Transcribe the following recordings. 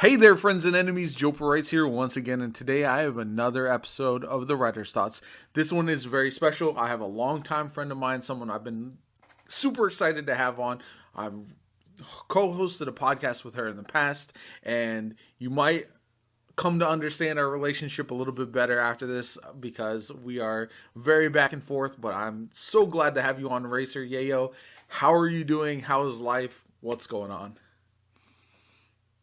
Hey there, friends and enemies. JoPaWrites here once again, and today I have another episode of the Writer's Thoughts. This one is very special. I have a longtime friend of mine, someone I've been super excited to have on. I've co-hosted a podcast with her in the past, and you might come to understand our relationship a little bit better after this because we are very back and forth, but I'm so glad to have you on, Raceryayo. How are you doing? How's life? What's going on?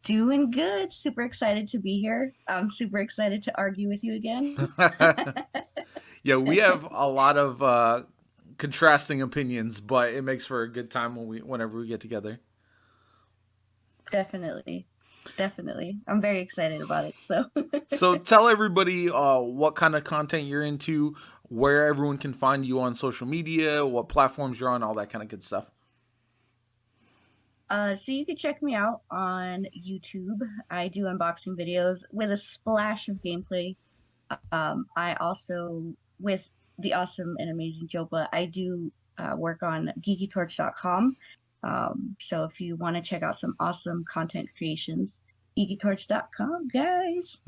Doing good. Super excited to be here. I'm super excited to argue with you again. Yeah, we have a lot of contrasting opinions, but it makes for a good time whenever we get together. Definitely. Definitely. I'm very excited about it. So, So tell everybody what kind of content you're into, where everyone can find you on social media, what platforms you're on, all that kind of good stuff. so you can check me out on YouTube. I do unboxing videos with a splash of gameplay. I also, with the awesome and amazing Jopa, I do work on geekytorch.com. So if you want to check out some awesome content creations, geekytorch.com, guys.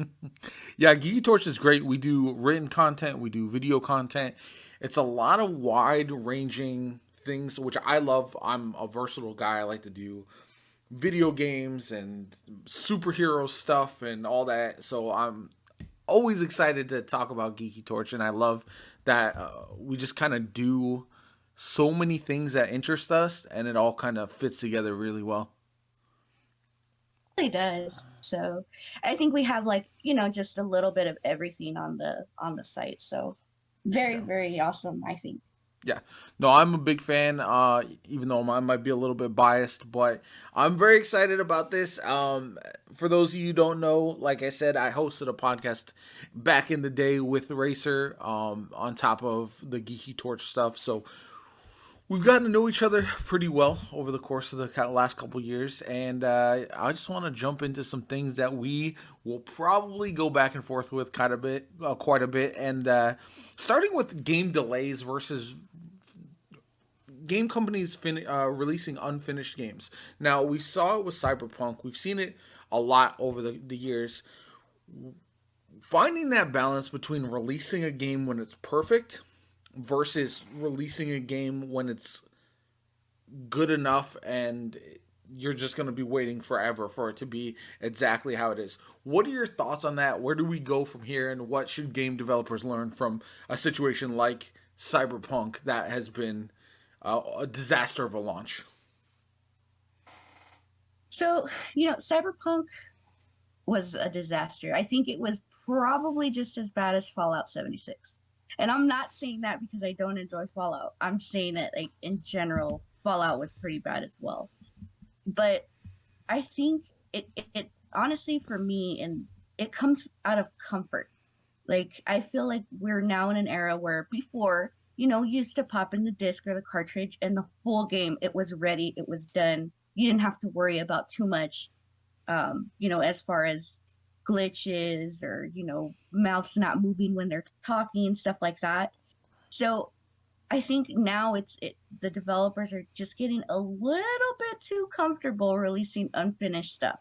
Yeah, Geeky Torch is great. We do written content, we do video content. It's a lot of wide ranging things, which I love. I'm a versatile guy. I like to do video games and superhero stuff and all that. So I'm always excited to talk about Geeky Torch, and I love that we just kind of do so many things that interest us, and it all kind of fits together really well. Really does. So I think we have like, just a little bit of everything on the site. So very, Yeah. very awesome, I think. Yeah, no, I'm a big fan. Even though I might be a little bit biased, but I'm very excited about this. For those of you who don't know, like I said, I hosted a podcast back in the day with Racer. On top of the Geeky Torch stuff, so we've gotten to know each other pretty well over the course of the last couple years, and I just want to jump into some things that we will probably go back and forth with quite a bit, and starting with game delays versus game companies releasing unfinished games. Now, we saw it with Cyberpunk. We've seen it a lot over the years. Finding that balance between releasing a game when it's perfect versus releasing a game when it's good enough and you're just going to be waiting forever for it to be exactly how it is. What are your thoughts on that? Where do we go from here, and what should game developers learn from a situation like Cyberpunk that has been a disaster of a launch? So, Cyberpunk was a disaster. I think it was probably just as bad as Fallout 76. And I'm not saying that because I don't enjoy Fallout. I'm saying that like in general, Fallout was pretty bad as well. But I think it honestly for me, and it comes out of comfort. Like I feel like we're now in an era where before, you used to pop in the disc or the cartridge and the full game, it was ready, it was done. You didn't have to worry about too much, as far as glitches or, mouths not moving when they're talking, stuff like that. So I think now the developers are just getting a little bit too comfortable releasing unfinished stuff.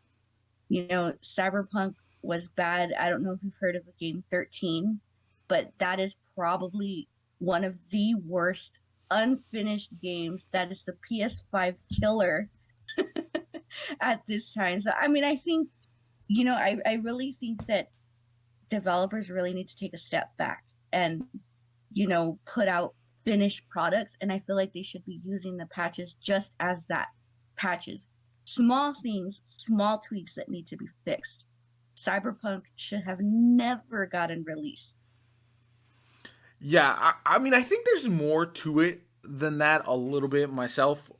Cyberpunk was bad. I don't know if you've heard of the game 13, but that is probably one of the worst unfinished games. That is the PS5 killer at this time. So, I mean, I think, I really think that developers really need to take a step back and, put out finished products. And I feel like they should be using the patches just as that patches. Small things, small tweaks that need to be fixed. Cyberpunk should have never gotten released. Yeah, I mean, I think there's more to it than that a little bit myself.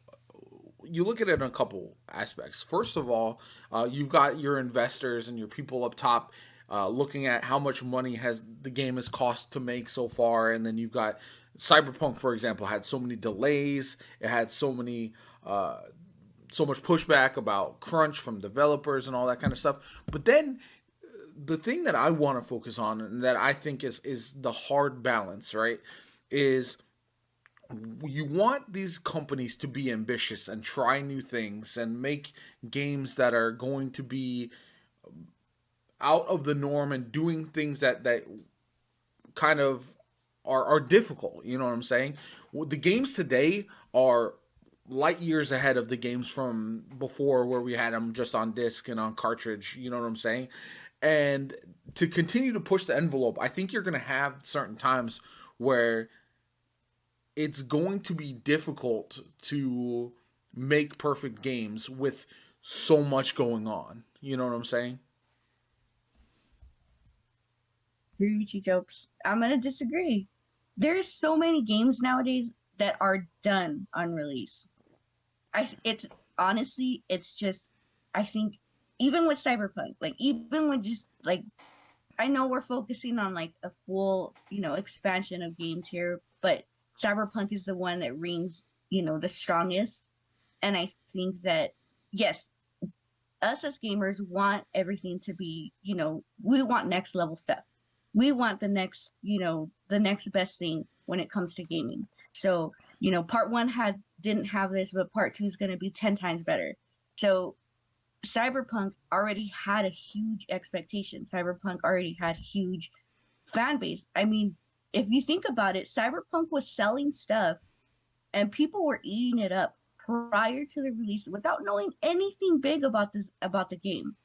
You look at it in a couple aspects. First of all, you've got your investors and your people up top looking at how much money has the game has cost to make so far, and then you've got Cyberpunk, for example, had so many delays. It had so much pushback about crunch from developers and all that kind of stuff. But then the thing that I want to focus on, and that I think is the hard balance, right, is you want these companies to be ambitious and try new things and make games that are going to be out of the norm and doing things that kind of are difficult. You know what I'm saying? The games today are light years ahead of the games from before, where we had them just on disc and on cartridge. You know what I'm saying? And to continue to push the envelope, I think you're going to have certain times where it's going to be difficult to make perfect games with so much going on. You know what I'm saying? Agree with you, Jokes. I'm gonna disagree. There's so many games nowadays that are done on release. It's honestly, it's just, I think, even with Cyberpunk, like even with just like, I know we're focusing on like a full, expansion of games here, but Cyberpunk is the one that rings, the strongest. And I think that, yes, us as gamers want everything to be, we want next level stuff. We want the next best thing when it comes to gaming. So, part one didn't have this, but part two is going to be 10 times better. So Cyberpunk already had a huge expectation. Cyberpunk already had huge fan base. I mean, if you think about it, Cyberpunk was selling stuff and people were eating it up prior to the release without knowing anything big about the game.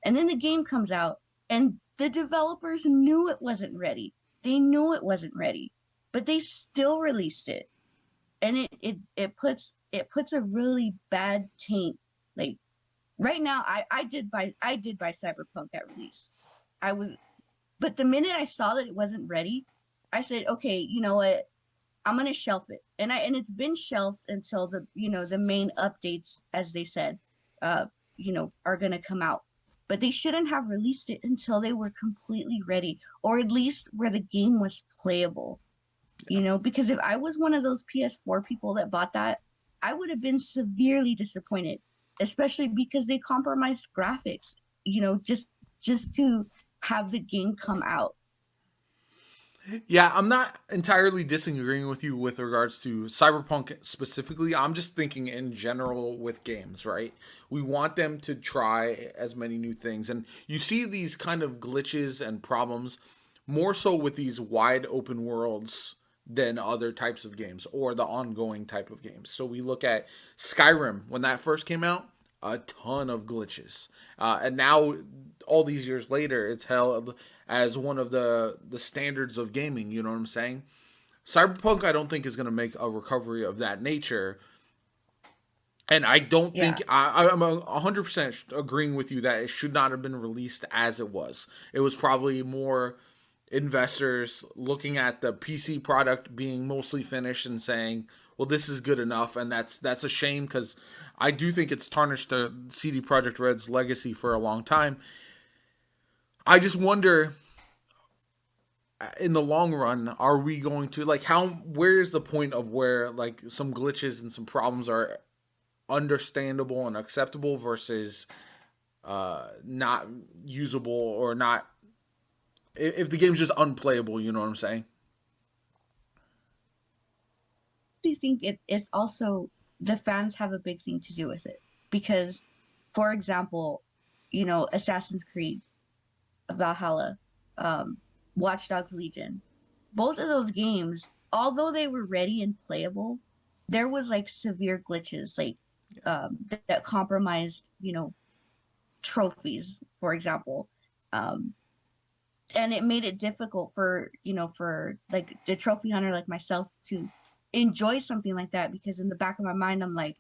And then the game comes out and the developers knew it wasn't ready. They knew it wasn't ready, but they still released it. And it puts a really bad taint. Like right now, I did buy Cyberpunk at release. But the minute I saw that it wasn't ready, I said, okay, you know what? I'm gonna shelf it, and it's been shelved until the main updates, as they said, are gonna come out. But they shouldn't have released it until they were completely ready, or at least where the game was playable. Because if I was one of those PS4 people that bought that, I would have been severely disappointed, especially because they compromised graphics, just to have the game come out. Yeah, I'm not entirely disagreeing with you with regards to Cyberpunk specifically. I'm just thinking in general with games, right? We want them to try as many new things. And you see these kind of glitches and problems more so with these wide open worlds than other types of games or the ongoing type of games. So we look at Skyrim when that first came out, a ton of glitches. And now, all these years later, it's held as one of the standards of gaming. You know what I'm saying? Cyberpunk, I don't think is going to make a recovery of that nature. And I don't think I'm 100% agreeing with you that it should not have been released as it was. It was probably more investors looking at the PC product being mostly finished and saying, well, this is good enough. And that's a shame, because I do think it's tarnished the CD Projekt Red's legacy for a long time. I just wonder, in the long run, are we going to, like, where is the point of where, like, some glitches and some problems are understandable and acceptable versus not usable, or not, if the game's just unplayable, you know what I'm saying? I think it's also, the fans have a big thing to do with it, because, for example, Assassin's Creed Valhalla, Watch Dogs Legion, both of those games, although they were ready and playable, there was like severe glitches, like that compromised, trophies, for example, and it made it difficult for like the trophy hunter like myself to enjoy something like that, because in the back of my mind I'm like,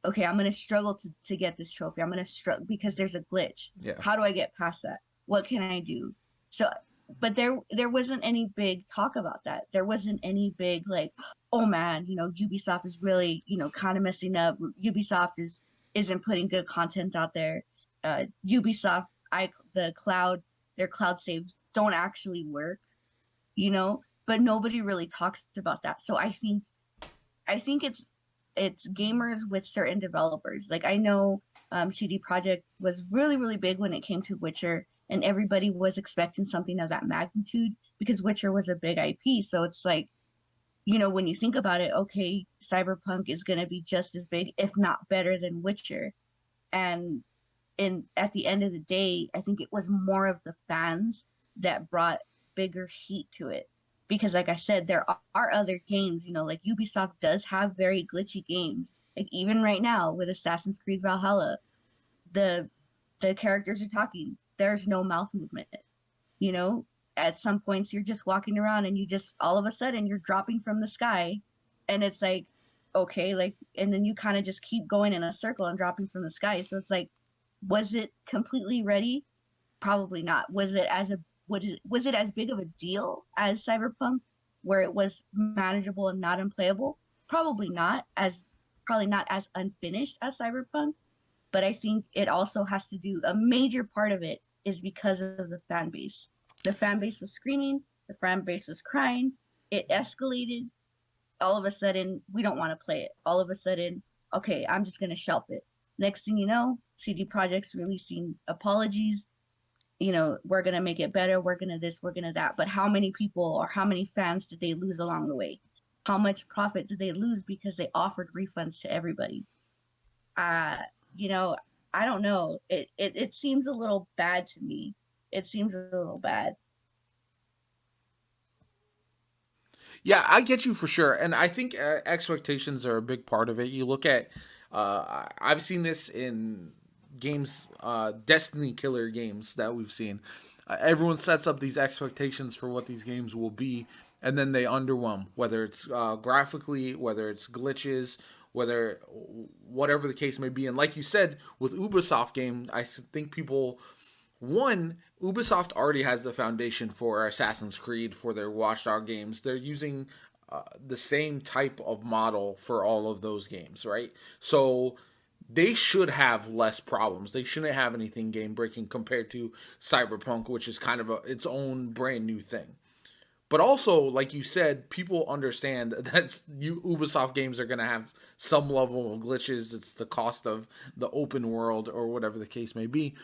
okay, I'm gonna struggle to get this trophy. I'm gonna struggle because there's a glitch. Yeah. How do I get past that? What can I do? So, but there wasn't any big talk about that. There wasn't any big like, oh man, Ubisoft is really kind of messing up. Ubisoft isn't putting good content out there. Ubisoft, their cloud saves don't actually work, but nobody really talks about that. So I think it's gamers with certain developers. Like I know CD Projekt was really, really big when it came to Witcher, and everybody was expecting something of that magnitude because Witcher was a big IP. So it's like, when you think about it, okay, Cyberpunk is going to be just as big, if not better than Witcher. And and at the end of the day, I think it was more of the fans that brought bigger heat to it. Because like I said, there are other games, like Ubisoft does have very glitchy games. Like even right now with Assassin's Creed Valhalla, the the characters are talking. There's no mouth movement. You know, at some points you're just walking around and you just all of a sudden you're dropping from the sky, and it's like, okay, like, and then you kind of just keep going in a circle and dropping from the sky. So it's like, was it completely ready? Probably not. Was it as big of a deal as Cyberpunk, where it was manageable and not unplayable? Probably not. As probably not as unfinished as Cyberpunk, but I think it also has to do, a major part of it is because of the fan base. The fan base was screaming, the fan base was crying, it escalated. All of a sudden, we don't want to play it. All of a sudden, okay, I'm just going to shelf it. Next thing you know, CD Projekt's releasing apologies. We're going to make it better. We're going to this, we're going to that. But how many people or how many fans did they lose along the way? How much profit did they lose because they offered refunds to everybody? You know, I don't know. It seems a little bad to me. It seems a little bad. Yeah, I get you for sure, and I think expectations are a big part of it. You look at, I've seen this in games, Destiny killer games that we've seen. Everyone sets up these expectations for what these games will be, and then they underwhelm. Whether it's graphically, whether it's glitches, whether whatever the case may be. And like you said, with Ubisoft game, I think people, one, Ubisoft already has the foundation for Assassin's Creed for their Watchdog games. They're using the same type of model for all of those games, right? So they should have less problems. They shouldn't have anything game breaking compared to Cyberpunk, which is kind of its own brand new thing. But also, like you said, people understand that Ubisoft games are going to have some level of glitches. It's the cost of the open world or whatever the case may be.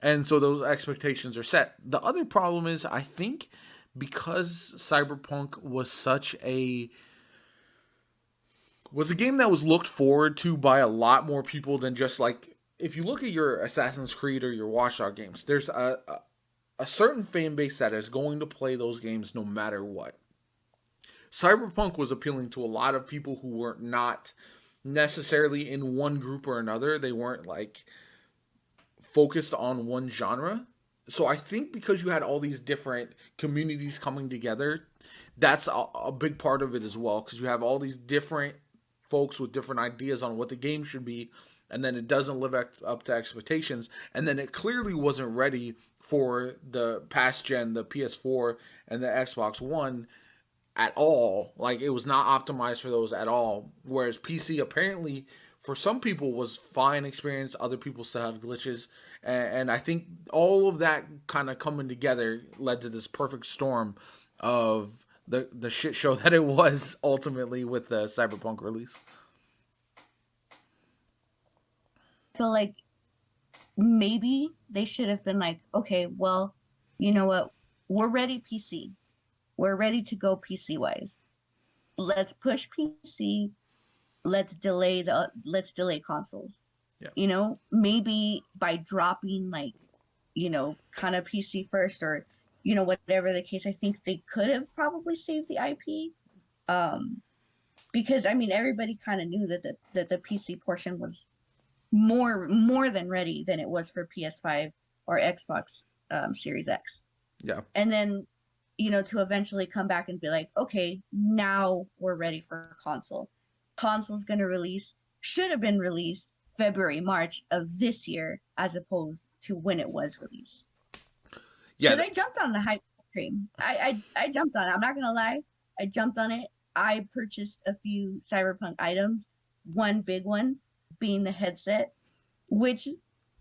And so those expectations are set. The other problem is, I think, because Cyberpunk was a game that was looked forward to by a lot more people than just like, if you look at your Assassin's Creed or your Watchdog games, there's a certain fan base that is going to play those games no matter what. Cyberpunk was appealing to a lot of people who were not necessarily in one group or another. They weren't like focused on one genre. So I think because you had all these different communities coming together, that's a big part of it as well. Because you have all these different folks with different ideas on what the game should be, and then it doesn't live up to expectations, and then it clearly wasn't ready for the past gen, the PS4 and the Xbox One at all. Like, it was not optimized for those at all. Whereas PC apparently for some people was fine experience, other people still had glitches, and I think all of that kind of coming together led to this perfect storm of the shit show that it was ultimately with the Cyberpunk release. I feel like maybe they should have been like, okay, well, you know what? We're ready PC. We're ready to go PC wise. Let's push PC. Let's delay consoles. Yeah. Maybe by dropping like, kind of PC first, or whatever the case. I think they could have probably saved the IP. Because I mean everybody kind of knew that the PC portion was more than ready than it was for PS5 or Xbox Series X. Yeah. And then to eventually come back and be like, okay, now we're ready for console. Console's going to should have been released February, March of this year, as opposed to when it was released. Yeah. Because I jumped on the hype train. I jumped on it. I'm not going to lie. I jumped on it. I purchased a few Cyberpunk items. One big one being the headset, which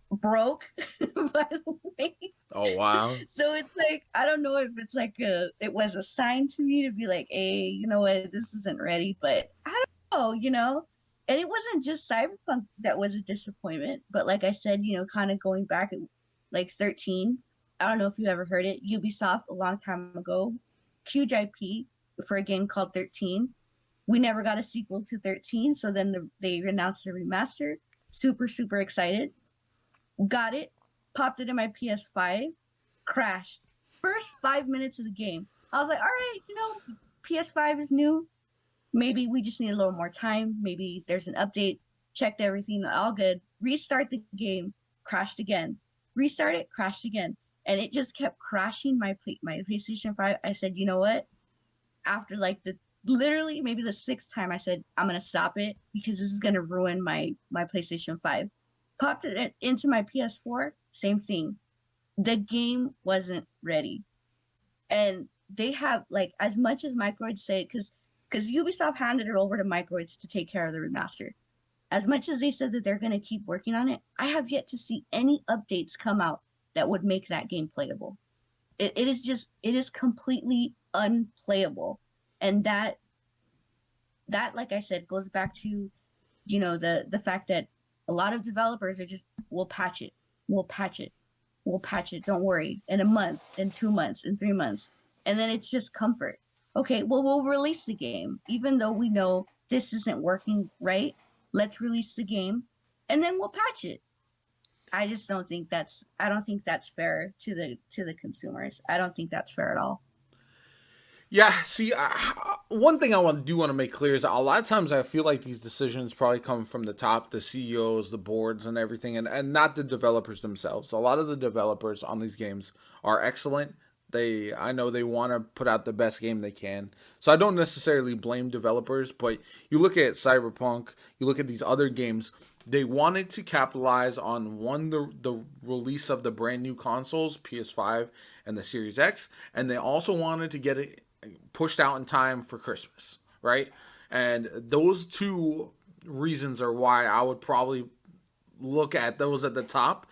broke, by the way. Oh, wow. So it's like, I don't know if it's like it was a sign to me to be like, hey, you know what, this isn't ready, but I don't know. And it wasn't just Cyberpunk that was a disappointment, but like I said, kind of going back at like 13, I don't know if you ever heard it, Ubisoft a long time ago, huge IP for a game called 13. We never got a sequel to 13, so then they announced a remaster. Super, super excited. got it, popped it in my PS5, crashed. First 5 minutes of the game, I was like, all right, PS5 is new. Maybe we just need a little more time. Maybe there's an update. Checked everything, all good. Restart the game, crashed again. Restart it, crashed again. And it just kept crashing my PlayStation 5. I said, you know what? After like the literally maybe the sixth time, I said, I'm gonna stop it because this is gonna ruin my PlayStation 5. Popped it into my PS4, same thing. The game wasn't ready. And they have like as much as Microids say, because Ubisoft handed it over to Microids to take care of the remaster. As much as they said that they're going to keep working on it, I have yet to see any updates come out that would make that game playable. It is completely unplayable, and that like I said goes back to the fact that a lot of developers are just we'll patch it, we'll patch it, we'll patch it. Don't worry, in a month, in 2 months, in 3 months, and then it's just comfort. Okay, well we'll release the game even though we know this isn't working right. Let's release the game, and then we'll patch it. I just don't think that's I don't think that's fair to the consumers. I don't think that's fair at all. Yeah, see, one thing I want to make clear is a lot of times I feel like these decisions probably come from the top, the CEOs, the boards, and everything, and not the developers themselves. A lot of the developers on these games are excellent. I know they want to put out the best game they can, so I don't necessarily blame developers. But you look at Cyberpunk, you look at these other games. They wanted to capitalize on the release of the brand new consoles, PS5 and the Series X, and they also wanted to get it pushed out in time for Christmas, right? And those two reasons are why I would probably look at those at the top,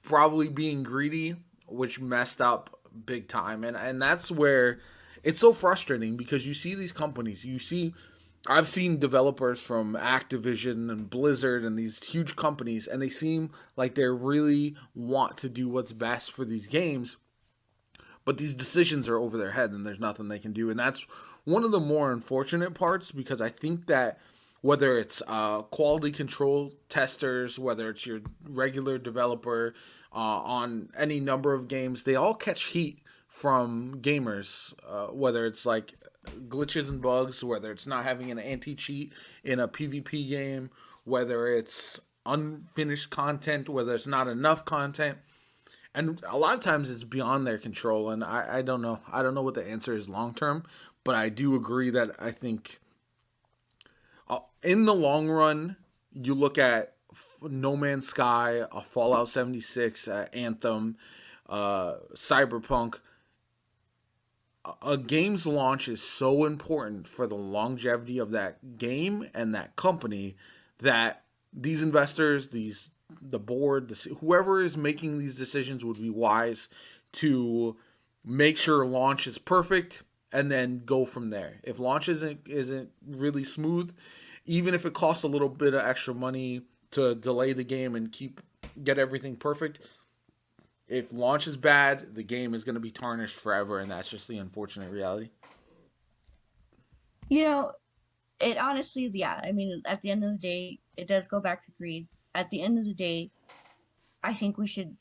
probably being greedy, which messed up big time. And that's where it's so frustrating because you see these companies, I've seen developers from Activision and Blizzard and these huge companies, and they seem like they really want to do what's best for these games, but these decisions are over their head and there's nothing they can do. And that's one of the more unfortunate parts because I think that whether it's quality control testers, whether it's your regular developer on any number of games, they all catch heat from gamers, whether it's like glitches and bugs, whether it's not having an anti-cheat in a PvP game, whether it's unfinished content, whether it's not enough content. And a lot of times it's beyond their control, and I don't know. I don't know what the answer is long term, but I do agree that I think in the long run, you look at No Man's Sky, a Fallout 76, Anthem, Cyberpunk. A game's launch is so important for the longevity of that game and that company that these investors, the board, whoever is making these decisions would be wise to make sure launch is perfect and then go from there. If launch isn't really smooth, even if it costs a little bit of extra money to delay the game and get everything perfect, if launch is bad, the game is going to be tarnished forever, and that's just the unfortunate reality. You know, it honestly, yeah. I mean, at the end of the day, it does go back to greed. At the end of the day, I think we should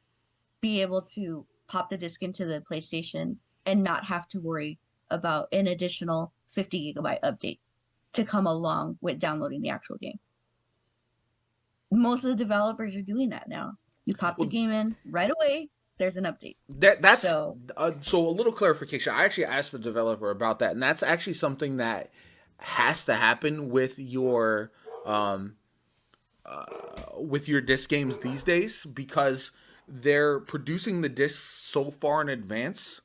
be able to pop the disc into the PlayStation and not have to worry about an additional 50 gigabyte update to come along with downloading the actual game. Most of the developers are doing that now. You pop the Well, game in right away, there's an update. that's So, so a little clarification. I actually asked the developer about that, and that's actually something that has to happen um, with your disc games these days because they're producing the discs so far in advance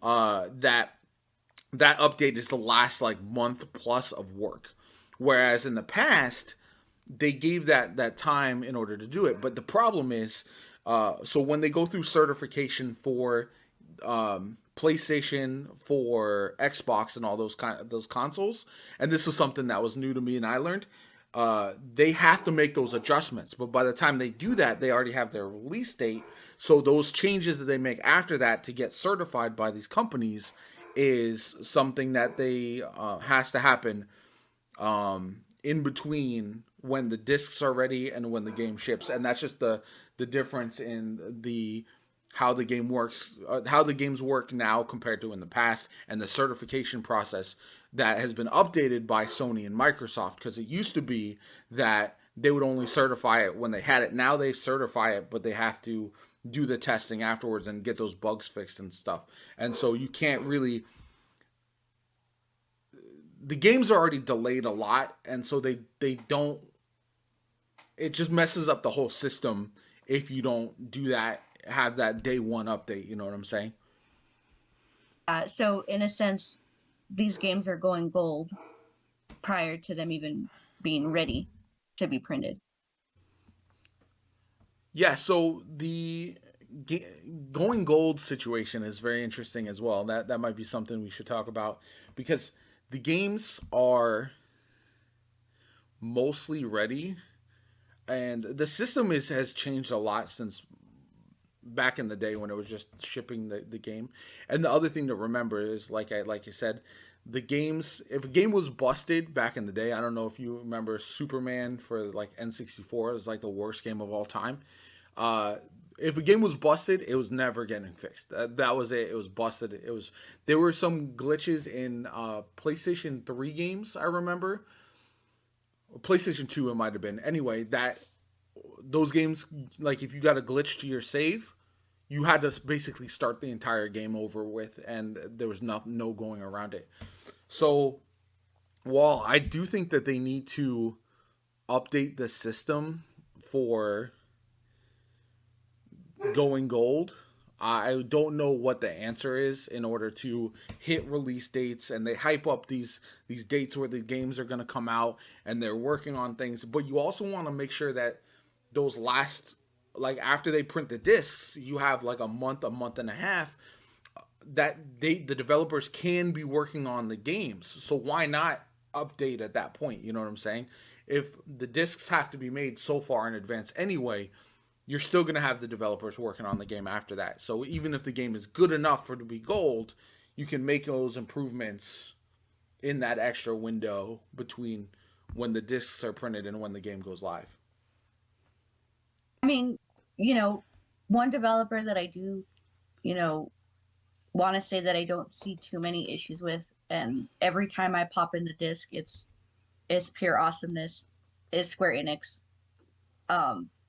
that that update is the last like month plus of work. Whereas in the past, they gave that time in order to do it. But the problem is, so when they go through certification for PlayStation, for Xbox, and all those consoles, and this is something that was new to me and I learned. They have to make those adjustments, but by the time they do that, they already have their release date. So those changes that they make after that to get certified by these companies is something that they has to happen in between when the discs are ready and when the game ships, and that's just the difference in the how the game works, how the games work now compared to in the past, and the certification process that has been updated by Sony and Microsoft, because it used to be that they would only certify it when they had it. Now they certify it, but they have to do the testing afterwards and get those bugs fixed and stuff. And so you can't really, the games are already delayed a lot, and so they don't, it just messes up the whole system if you don't do that, have that day one update. You know what I'm saying? So in a sense, these games are going gold prior to them even being ready to be printed. Yeah. So the going gold situation is very interesting as well. That might be something we should talk about, because the games are mostly ready, and the system has changed a lot since back in the day when it was just shipping the game. And the other thing to remember is, like you said, the games, if a game was busted back in the day, I don't know if you remember Superman for like N64, is like the worst game of all time. If a game was busted, it was never getting fixed. That was it. It was busted. It was, there were some glitches in PlayStation 3 games, I remember. PlayStation 2 it might have been. Anyway, that those games, like if you got a glitch to your save, you had to basically start the entire game over with, and there was no going around it. So while I do think that they need to update the system for going gold, I don't know what the answer is in order to hit release dates, and they hype up these dates where the games are going to come out, and they're working on things. But you also want to make sure that those last, like after they print the discs, you have like a month and a half that the developers can be working on the games. So why not update at that point? You know what I'm saying? If the discs have to be made so far in advance anyway, you're still going to have the developers working on the game after that. So even if the game is good enough for it to be gold, you can make those improvements in that extra window between when the discs are printed and when the game goes live. I mean, one developer that I do, want to say that I don't see too many issues with, and every time I pop in the disc, it's pure awesomeness, is Square Enix.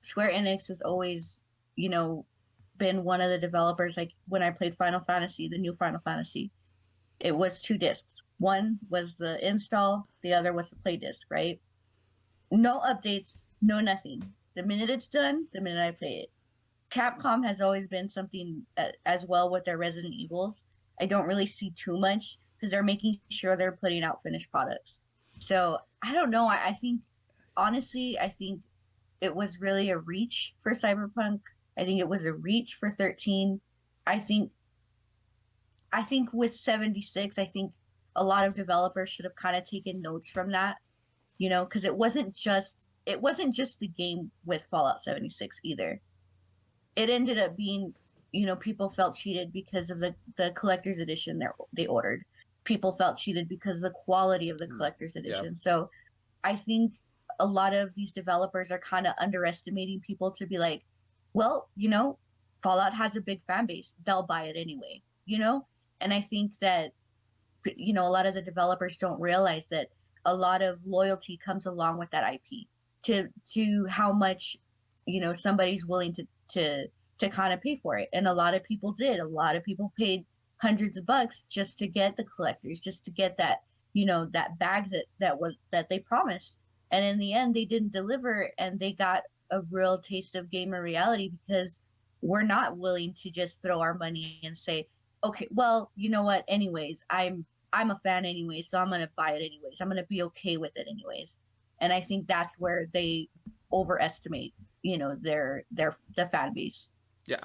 Square Enix has always, been one of the developers. Like when I played Final Fantasy, the new Final Fantasy, it was 2 discs. One was the install, the other was the play disc, right? No updates, no nothing. The minute it's done, the minute I play it. Capcom has always been something as well with their Resident Evils. I don't really see too much because they're making sure they're putting out finished products. So I don't know. I think, honestly, it was really a reach for Cyberpunk. I think it was a reach for 13. I think with 76, I think a lot of developers should have kind of taken notes from that, because it wasn't just the game with Fallout 76 either. It ended up being, people felt cheated because of the collector's edition they ordered. People felt cheated because of the quality of the collector's edition. Yeah. So I think a lot of these developers are kind of underestimating people to be like, well, Fallout has a big fan base. They'll buy it anyway, And I think that, a lot of the developers don't realize that a lot of loyalty comes along with that IP to how much, somebody's willing to kind of pay for it. And a lot of people did. A lot of people paid hundreds of bucks just to get the collectors, just to get that, that bag that they promised. And in the end, they didn't deliver, and they got a real taste of gamer reality because we're not willing to just throw our money and say, okay, well, you know what? Anyways, I'm a fan anyway, so I'm gonna buy it anyways. I'm gonna be okay with it anyways. And I think that's where they overestimate, the fan base. Yeah,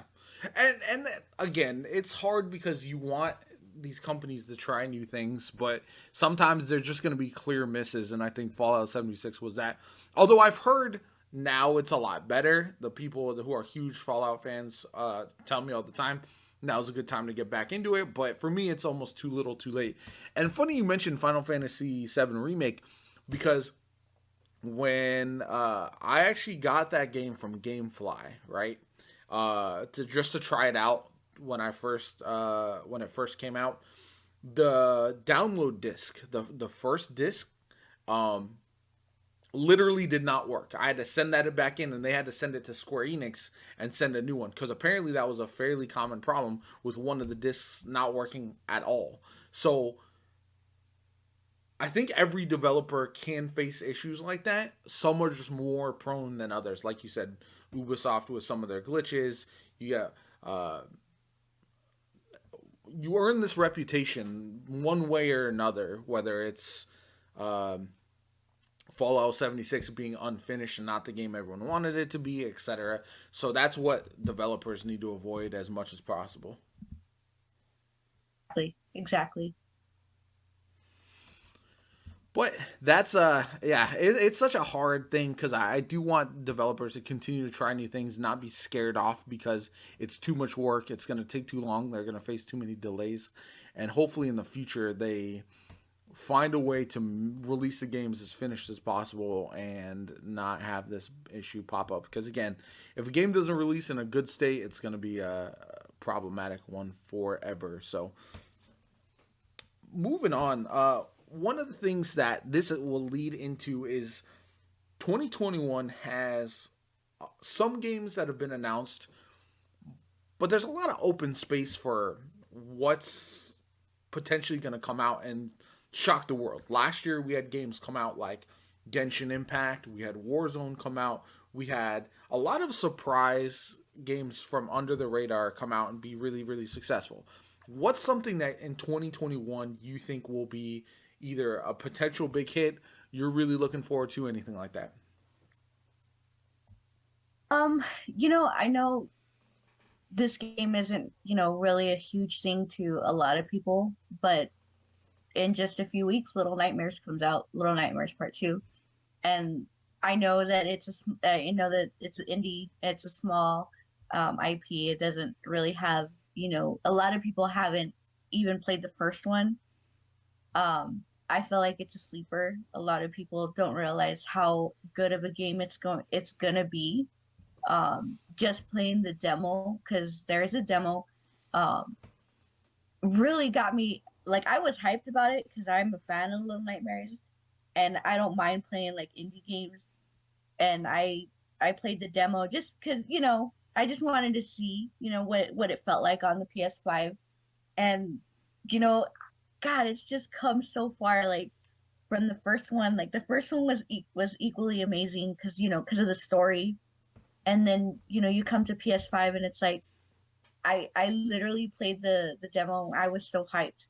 and again, it's hard because you want these companies to try new things, but sometimes they're just going to be clear misses, and I think Fallout 76 was that. Although I've heard now it's a lot better. The people who are huge Fallout fans tell me all the time now's a good time to get back into it, but for me it's almost too little too late. And funny you mentioned Final Fantasy VII Remake, because when I actually got that game from GameFly, right? To try it out when it first came out. The download disc, the first disc, um, literally did not work. I had to send that back in, and they had to send it to Square Enix and send a new one because apparently that was a fairly common problem with one of the discs not working at all. So I think every developer can face issues like that. Some are just more prone than others. Like you said, Ubisoft with some of their glitches. You got you earn this reputation one way or another, whether it's um, Fallout 76 being unfinished and not the game everyone wanted it to be, etc. So that's what developers need to avoid as much as possible. Exactly. But that's yeah, it's such a hard thing because I do want developers to continue to try new things, not be scared off because it's too much work. It's going to take too long. They're going to face too many delays, and hopefully in the future they find a way to release the games as finished as possible and not have this issue pop up. Because again, if a game doesn't release in a good state, it's going to be a problematic one forever. So moving on, one of the things that this will lead into is 2021 has some games that have been announced, but there's a lot of open space for what's potentially going to come out and shock the world. Last year we had games come out like Genshin Impact, we had Warzone come out, we had a lot of surprise games from under the radar come out and be really, really successful. What's something that in 2021 you think will be either a potential big hit, you're really looking forward to, anything like that? I know this game isn't, really a huge thing to a lot of people, but in just a few weeks, Little Nightmares comes out, Little Nightmares Part 2. And I know that that it's indie, it's a small IP. It doesn't really have, a lot of people haven't even played the first one. I feel like it's a sleeper. A lot of people don't realize how good of a game it's gonna be. Just playing the demo, because there is a demo, um, really got me. Like, I was hyped about it because I'm a fan of Little Nightmares, and I don't mind playing like indie games. And I played the demo just because I just wanted to see what it felt like on the PS5, and you know God, it's just come so far. Like, from the first one, like the first one was equally amazing because of the story, and then you come to PS5 and it's like I literally played the demo. I was so hyped,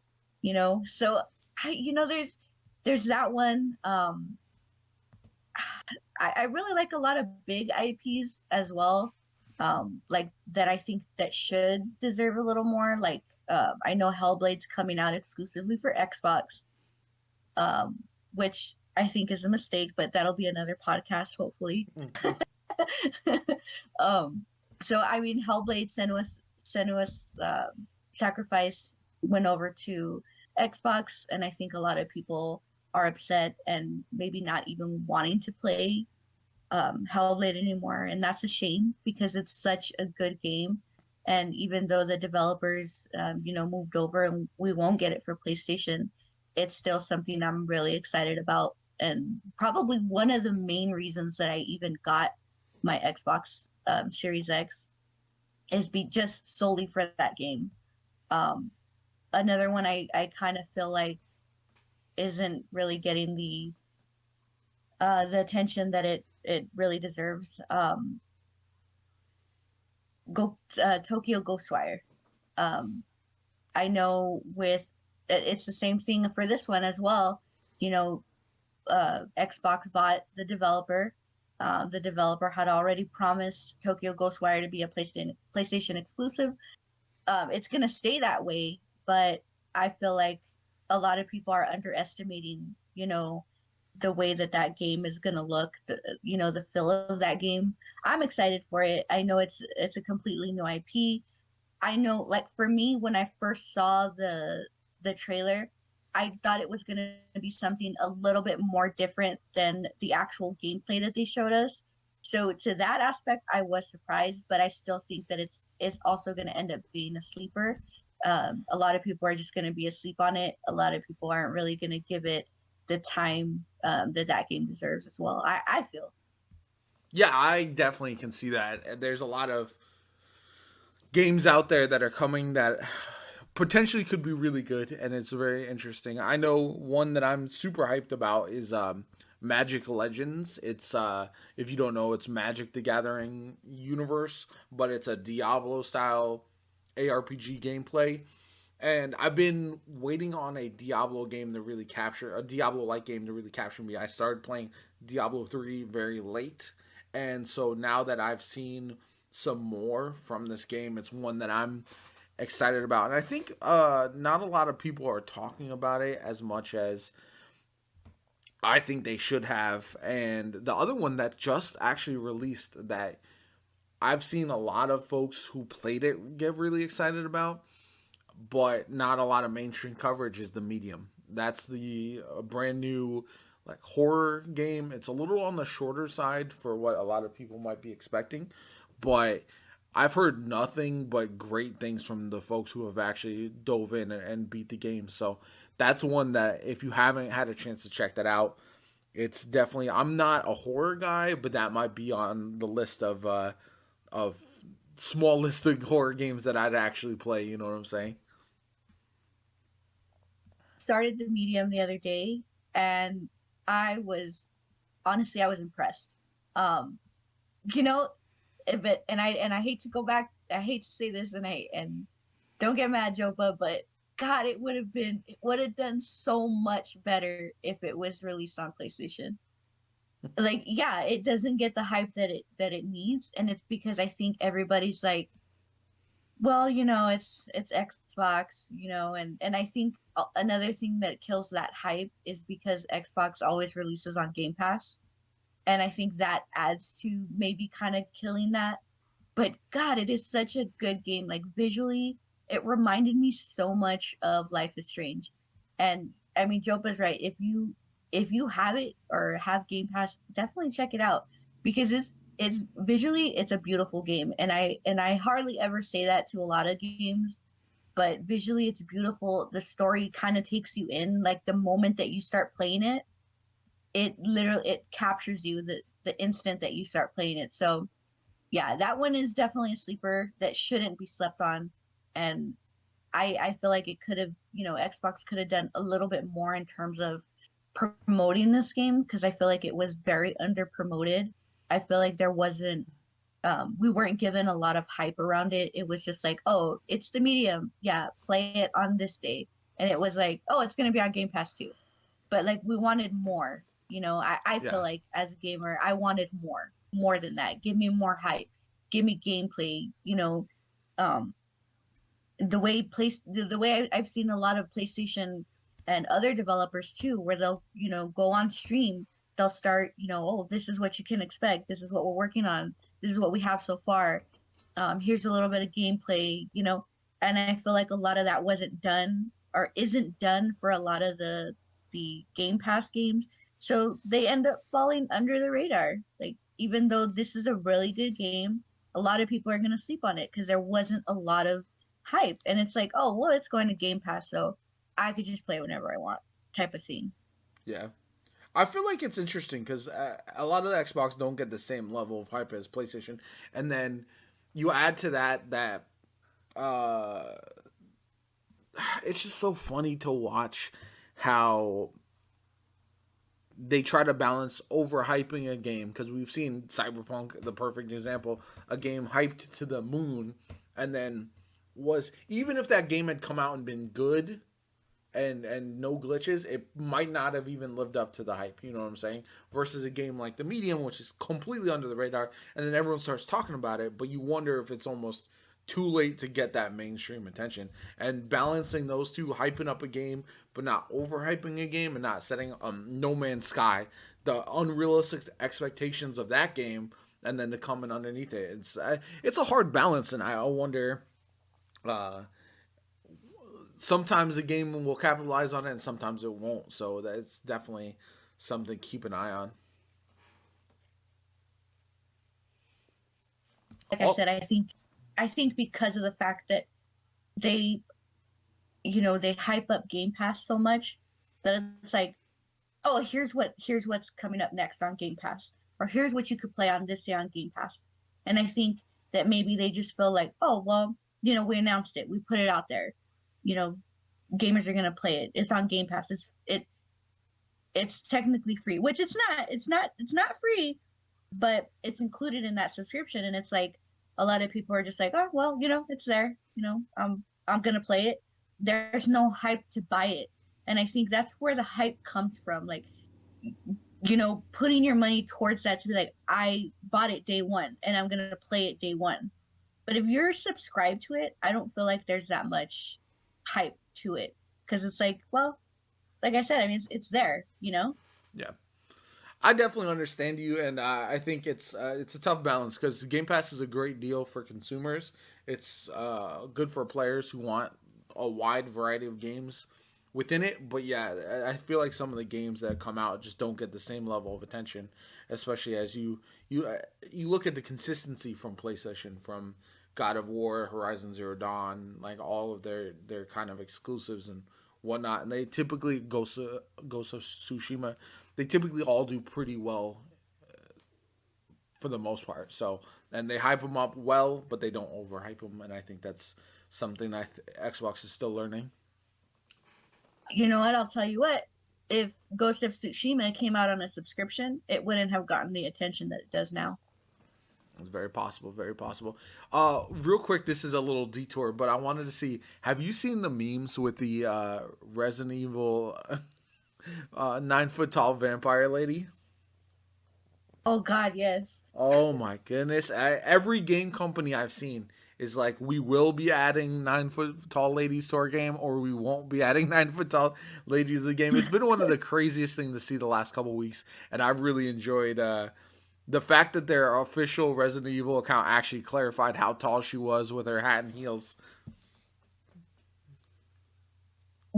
So there's that one. I really like a lot of big IPs as well. Like that I think that should deserve a little more. Like I know Hellblade's coming out exclusively for Xbox, um, which I think is a mistake, but that'll be another podcast, hopefully. um, so I mean, Hellblade Senua's Sacrifice went over to Xbox, and I think a lot of people are upset and maybe not even wanting to play Hellblade anymore, and that's a shame because it's such a good game. And even though the developers, moved over and we won't get it for PlayStation, it's still something I'm really excited about, and probably one of the main reasons that I even got my Xbox Series X is be just solely for that game. Um, Another one I kind of feel like isn't really getting the attention that it really deserves. Tokyo Ghostwire. Um, I know it's the same thing for this one as well. You know, Xbox bought the developer. The developer had already promised Tokyo Ghostwire to be a PlayStation exclusive. It's gonna stay that way, but I feel like a lot of people are underestimating, the way that game is gonna look, the feel of that game. I'm excited for it. I know it's a completely new IP. I know, like, for me, when I first saw the trailer, I thought it was going to be something a little bit more different than the actual gameplay that they showed us. So to that aspect, I was surprised, but I still think that it's also going to end up being a sleeper. A lot of people are just going to be asleep on it. A lot of people aren't really going to give it the time that game deserves as well. I feel. Yeah, I definitely can see that. There's a lot of games out there that are coming that potentially could be really good, and it's very interesting. I know one that I'm super hyped about is Magic Legends. It's if you don't know, it's Magic the Gathering universe, but it's a Diablo style ARPG gameplay. And I've been waiting on a Diablo game to really capture a Diablo like game to really capture me. I started playing Diablo 3 very late, and so now that I've seen some more from this game, it's one that I'm excited about. And I think not a lot of people are talking about it as much as I think they should have. And the other one that just actually released that I've seen a lot of folks who played it get really excited about, but not a lot of mainstream coverage is The Medium. That's the brand new like horror game. It's a little on the shorter side for what a lot of people might be expecting, but I've heard nothing but great things from the folks who have actually dove in and beat the game. So that's one that if you haven't had a chance to check that out, it's definitely. I'm not a horror guy, but that might be on the list of small list of horror games that I'd actually play. You know what I'm saying? Started the medium the other day, and I was honestly I was impressed. Um, you know, but and I hate to go back. I hate to say this, and don't get mad, Jopa, but God, it would have done so much better if it was released on PlayStation. Like, yeah, it doesn't get the hype that it needs, and it's because I think everybody's like, well, it's Xbox, and I think another thing that kills that hype is because Xbox always releases on Game Pass, and I think that adds to maybe kind of killing that. But God, it is such a good game. Like visually, it reminded me so much of Life is Strange. And I mean, Jopa's right. If you have it or have Game Pass, definitely check it out because it's visually it's a beautiful game. And I hardly ever say that to a lot of games, but visually it's beautiful. The story kind of takes you in. Like the moment that you start playing it, it captures you the instant that you start playing it. So yeah, that one is definitely a sleeper that shouldn't be slept on. And I feel like it could have, Xbox could have done a little bit more in terms of promoting this game because I feel like it was very under promoted. I feel like there wasn't we weren't given a lot of hype around it. It was just like, oh, it's the medium. Yeah, play it on this day. And it was like, oh, it's gonna be on Game Pass too. But like we wanted more. I feel Yeah, like as a gamer, I wanted more than that. Give me more hype. Give me gameplay. Um, the way I've seen a lot of PlayStation and other developers too, where they'll go on stream. They'll start, oh, this is what you can expect. This is what we're working on. This is what we have so far. Here's a little bit of gameplay. And I feel like a lot of that wasn't done or isn't done for a lot of the Game Pass games. So they end up falling under the radar. Like even though this is a really good game, a lot of people are going to sleep on it because there wasn't a lot of hype. And it's like, oh, well, it's going to Game Pass, so I could just play whenever I want, type of thing. yeah. I feel like it's interesting because a lot of the Xbox don't get the same level of hype as PlayStation, and then you add to that uh, it's just so funny to watch how they try to balance overhyping a game because we've seen Cyberpunk, the perfect example, a game hyped to the moon, and then was even if that game had come out and been good and no glitches, it might not have even lived up to the hype. You know what I'm saying? Versus a game like The Medium, which is completely under the radar, and then everyone starts talking about it, but you wonder if it's almost too late to get that mainstream attention. And balancing those two, hyping up a game, but not overhyping a game, and not setting No Man's Sky, the unrealistic expectations of that game, and then to come in underneath it. It's a hard balance, and I wonder. Uh, sometimes the game will capitalize on it and sometimes it won't. So that's definitely something to keep an eye on. Like I Oh, said, I think because of the fact that they they hype up Game Pass so much that it's like, oh, here's what's coming up next on Game Pass, or here's what you could play on this day on Game Pass. And I think that maybe they just feel like, oh well, we announced it, we put it out there, you know, gamers are gonna play it. It's on Game Pass. It's technically free, which it's not. It's not free, but it's included in that subscription. And it's like a lot of people are just like, oh well, it's there. I'm gonna play it. There's no hype to buy it, and I think that's where the hype comes from. Like, putting your money towards that to be like, I bought it day one, and I'm gonna play it day one. But if you're subscribed to it, I don't feel like there's that much hype to it, because it's like, well, like I said, I mean, it's there. yeah. I definitely understand you, and I think it's a tough balance because Game Pass is a great deal for consumers. It's good for players who want a wide variety of games within it. But yeah, I feel like some of the games that come out just don't get the same level of attention, especially as you look at the consistency from PlayStation, from God of War, Horizon Zero Dawn, like all of their kind of exclusives and whatnot, and they typically Ghost of Tsushima, they typically all do pretty well for the most part. So, and they hype them up well, but they don't overhype them, and I think that's something that Xbox is still learning. You know what? I'll tell you what. If Ghost of Tsushima came out on a subscription, it wouldn't have gotten the attention that it does now. It's very possible, very possible. Real quick, this is a little detour, but I wanted to see: have you seen the memes with the Resident Evil 9 foot tall vampire lady? Oh God, yes. Oh my goodness! Every game company I've seen is like, we will be adding 9 foot tall ladies to our game, or we won't be adding 9 foot tall ladies to the game. It's been one of the craziest things to see the last couple weeks, and I've really enjoyed the fact that their official Resident Evil account actually clarified how tall she was with her hat and heels.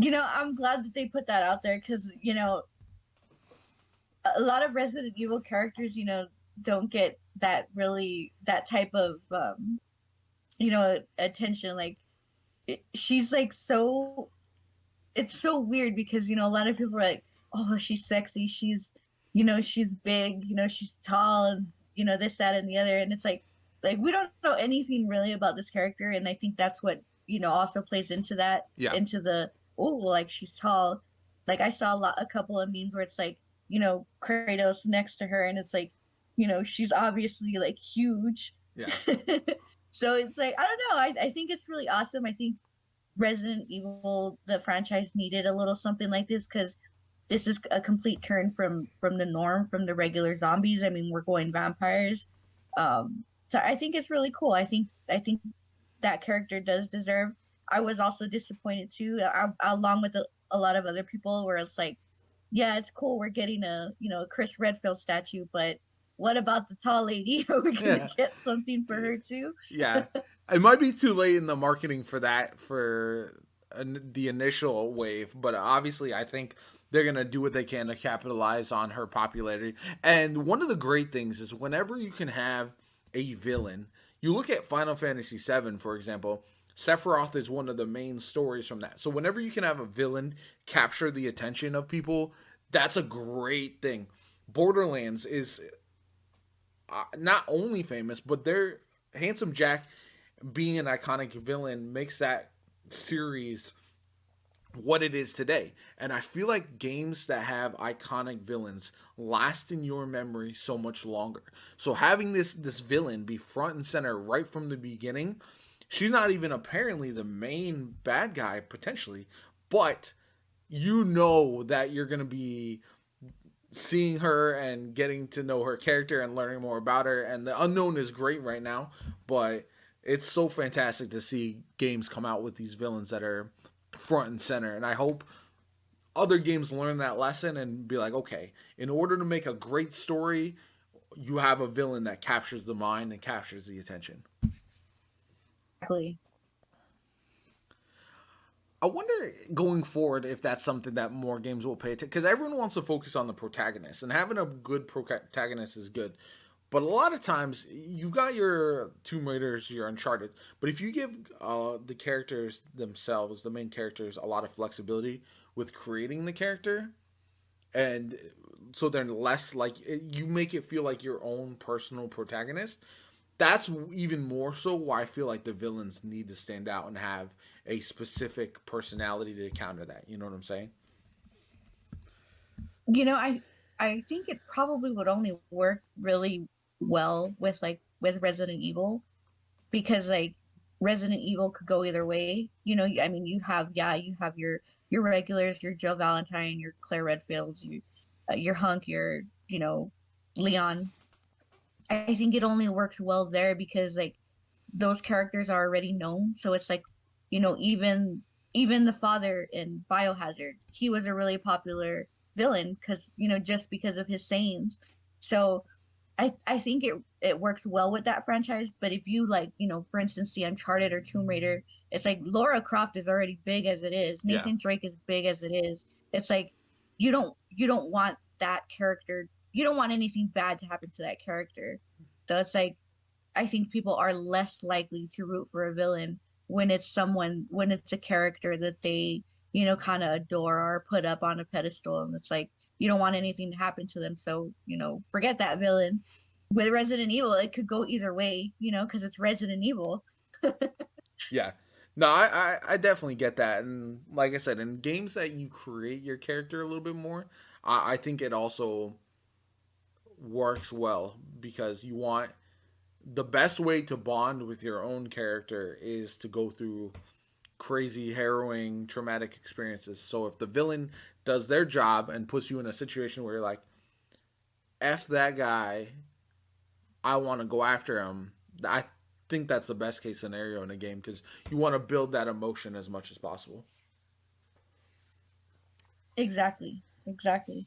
I'm glad that they put that out there, because a lot of Resident Evil characters, don't get that type of attention. Like, she's like so. It's so weird because a lot of people are like, oh, she's sexy, she's big, she's tall, and this, that, and the other. And it's like we don't know anything really about this character, and I think that's what also plays into that, Yeah, into the, oh, well, like, she's tall. Like, I saw a couple of memes where it's like, Kratos next to her, and it's like, she's obviously like huge. yeah. So it's like, I don't know. I think it's really awesome. I think Resident Evil, the franchise, needed a little something like this, because this is a complete turn from the norm, from the regular zombies. I mean, we're going vampires. So I think it's really cool. I think that character does deserve. I was also disappointed too, along with a lot of other people, where it's like, yeah, it's cool, we're getting a Chris Redfield statue, but what about the tall lady? Are we gonna Yeah. get something for her too? Yeah, it might be too late in the marketing for that, for the initial wave, but obviously I think they're gonna do what they can to capitalize on her popularity. And one of the great things is whenever you can have a villain, you look at Final Fantasy VII, for example. Sephiroth is one of the main stories from that. So whenever you can have a villain capture the attention of people, that's a great thing. Borderlands is not only famous, but their Handsome Jack being an iconic villain makes that series what it is today. And I feel like games that have iconic villains last in your memory so much longer. So having this villain be front and center right from the beginning, she's not even apparently the main bad guy potentially, but you know that you're going to be seeing her and getting to know her character and learning more about her. And the unknown is great right now, but it's so fantastic to see games come out with these villains that are front and center. And I hope other games learn that lesson and be like, okay, in order to make a great story, you have a villain that captures the mind and captures the attention. Exactly. I wonder going forward if that's something that more games will pay attention, because everyone wants to focus on the protagonist, and having a good protagonist is good. But a lot of times, you got your Tomb Raiders, your Uncharted, but if you give the characters themselves, the main characters, a lot of flexibility with creating the character, and so they're less like you make it feel like your own personal protagonist. That's even more so why I feel like the villains need to stand out and have a specific personality to counter that. You know what I'm saying? You know, I think it probably would only work really well with with Resident Evil, because like Resident Evil could go either way. You know, I mean, you have your regulars, your Jill Valentine, your Claire Redfields, your Hunk, your Leon. I think it only works well there because like those characters are already known. So it's like, even the father in Biohazard, he was a really popular villain because, just because of his sayings. So I think it works well with that franchise. But if you like, for instance, the Uncharted or Tomb Raider, it's like Laura Croft is already big as it is. Yeah. Nathan Drake is big as it is. It's like you don't want that character. You don't want anything bad to happen to that character. So it's like I think people are less likely to root for a villain when it's a character that they, kind of adore or put up on a pedestal. And it's like, you don't want anything to happen to them. So, forget that villain. With Resident Evil, it could go either way, because it's Resident Evil. Yeah. No, I definitely get that. And like I said, in games that you create your character a little bit more, I think it also works well because you want the best way to bond with your own character is to go through crazy, harrowing, traumatic experiences. So if the villain does their job and puts you in a situation where you're like, F that guy, I want to go after him, I think that's the best case scenario in a game because you want to build that emotion as much as possible. Exactly. Exactly.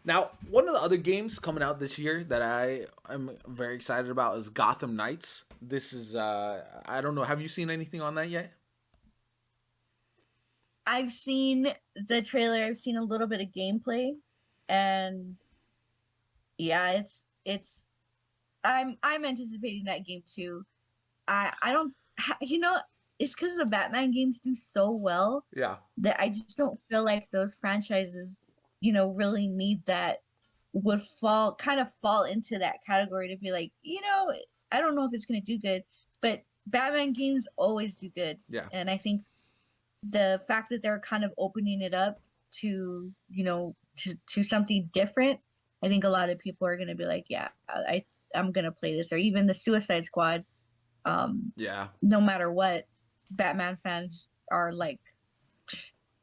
Now, one of the other games coming out this year that I am very excited about is Gotham Knights. This is, I don't know, have you seen anything on that yet? I've seen the trailer, I've seen a little bit of gameplay, and yeah, it's I'm anticipating that game too. I don't it's because the Batman games do so well Yeah. that I just don't feel like those franchises, really need that, would kind of fall into that category to be like, I don't know if it's gonna do good, but Batman games always do good. Yeah. And I think the fact that they're kind of opening it up to, to something different, I think a lot of people are gonna be like, yeah, I'm gonna play this. Or even the Suicide Squad. Yeah. No matter what, Batman fans are like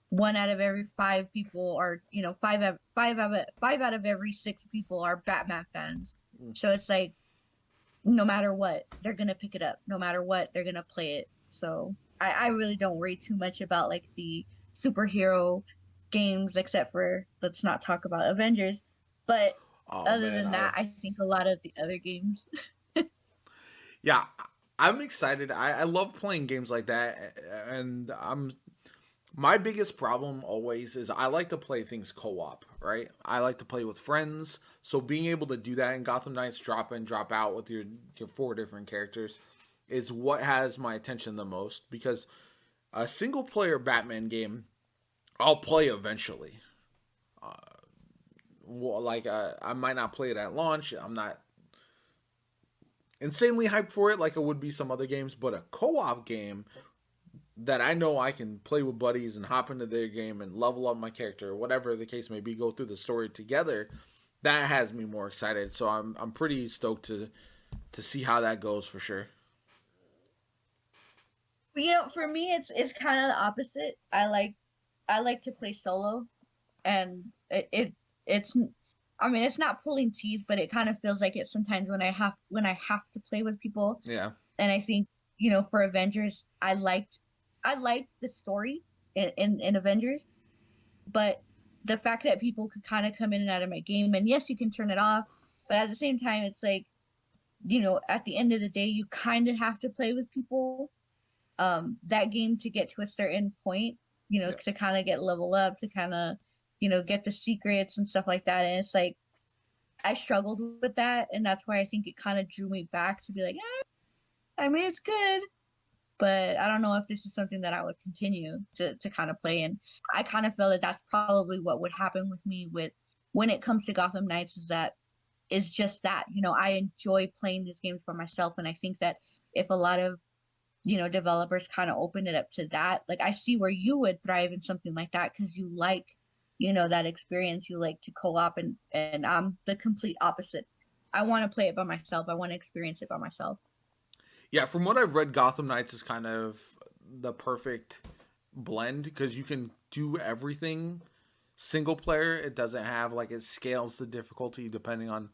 1 out of every 5 people are, five out of every 6 people are Batman fans. So it's like, no matter what, they're gonna pick it up. No matter what, they're gonna play it. So I really don't worry too much about like the superhero games, except for, let's not talk about Avengers. But other than that, I think a lot of the other games. Yeah, I'm excited. I love playing games like that, and my biggest problem always is I like to play things co-op, right? I like to play with friends, so being able to do that in Gotham Knights, drop in, drop out with your 4 different characters, is what has my attention the most. Because a single player Batman game, I'll play eventually. I might not play it at launch. I'm not insanely hyped for it like it would be some other games, but a co-op game that I know I can play with buddies and hop into their game and level up my character, whatever the case may be, go through the story together, that has me more excited. So I'm pretty stoked to see how that goes for sure. For me, it's kind of the opposite. I like to play solo, and it's I mean, it's not pulling teeth, but it kind of feels like it sometimes when I have to play with people. Yeah. And I think, for Avengers, I liked the story in Avengers, but the fact that people could kind of come in and out of my game, and yes, you can turn it off, but at the same time, it's like, at the end of the day, you kind of have to play with people. that game to get to a certain point, you know, Yeah. to kind of get level up, to kind of, you know, get the secrets and stuff like that. And it's like, I struggled with that. And that's why I think it kind of drew me back to be like, I mean, it's good, but I don't know if this is something that I would continue to kind of play. And I kind of feel that that's probably what would happen with me with when it comes to Gotham Knights, is that is just that, you know, I enjoy playing these games for myself. And I think that if a lot of, you know, developers kind of open it up to that, like I see where you would thrive in something like that, because you like, you know, that experience, you like to co-op, and I'm the complete opposite. I want to play it by myself. I want to experience it by myself. Yeah, from what I've read, Gotham Knights is kind of the perfect blend because you can do everything single player. It doesn't have like it scales the difficulty depending on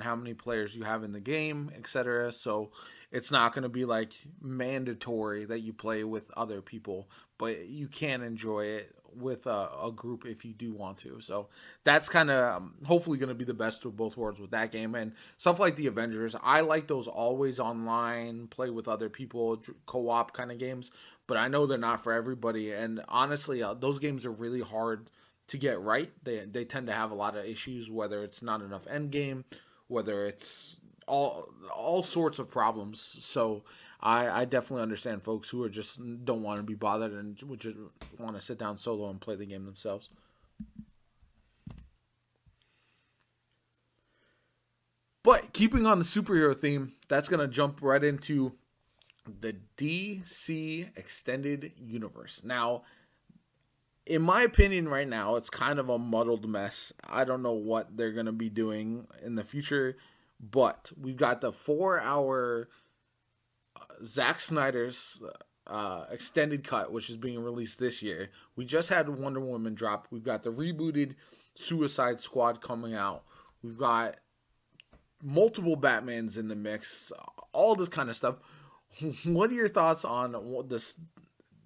how many players you have in the game, etc. So it's not going to be like mandatory that you play with other people, but you can enjoy it with a group if you do want to. So that's kind of hopefully going to be the best of both worlds with that game and stuff like the Avengers. I like those always online, play with other people, co-op kind of games, but I know they're not for everybody. And honestly, those games are really hard to get right. They tend to have a lot of issues, whether it's not enough end game, whether it's all sorts of problems. So I definitely understand folks who are just don't want to be bothered and would just want to sit down solo and play the game themselves. But keeping on the superhero theme, that's gonna jump right into the DC extended universe. Now, in my opinion, right now, it's kind of a muddled mess. I don't know what they're going to be doing in the future, but we've got the 4 hour Zack Snyder's extended cut, which is being released this year. We just had Wonder Woman drop. We've got the rebooted Suicide Squad coming out. We've got multiple Batmans in the mix, all this kind of stuff. What are your thoughts on this,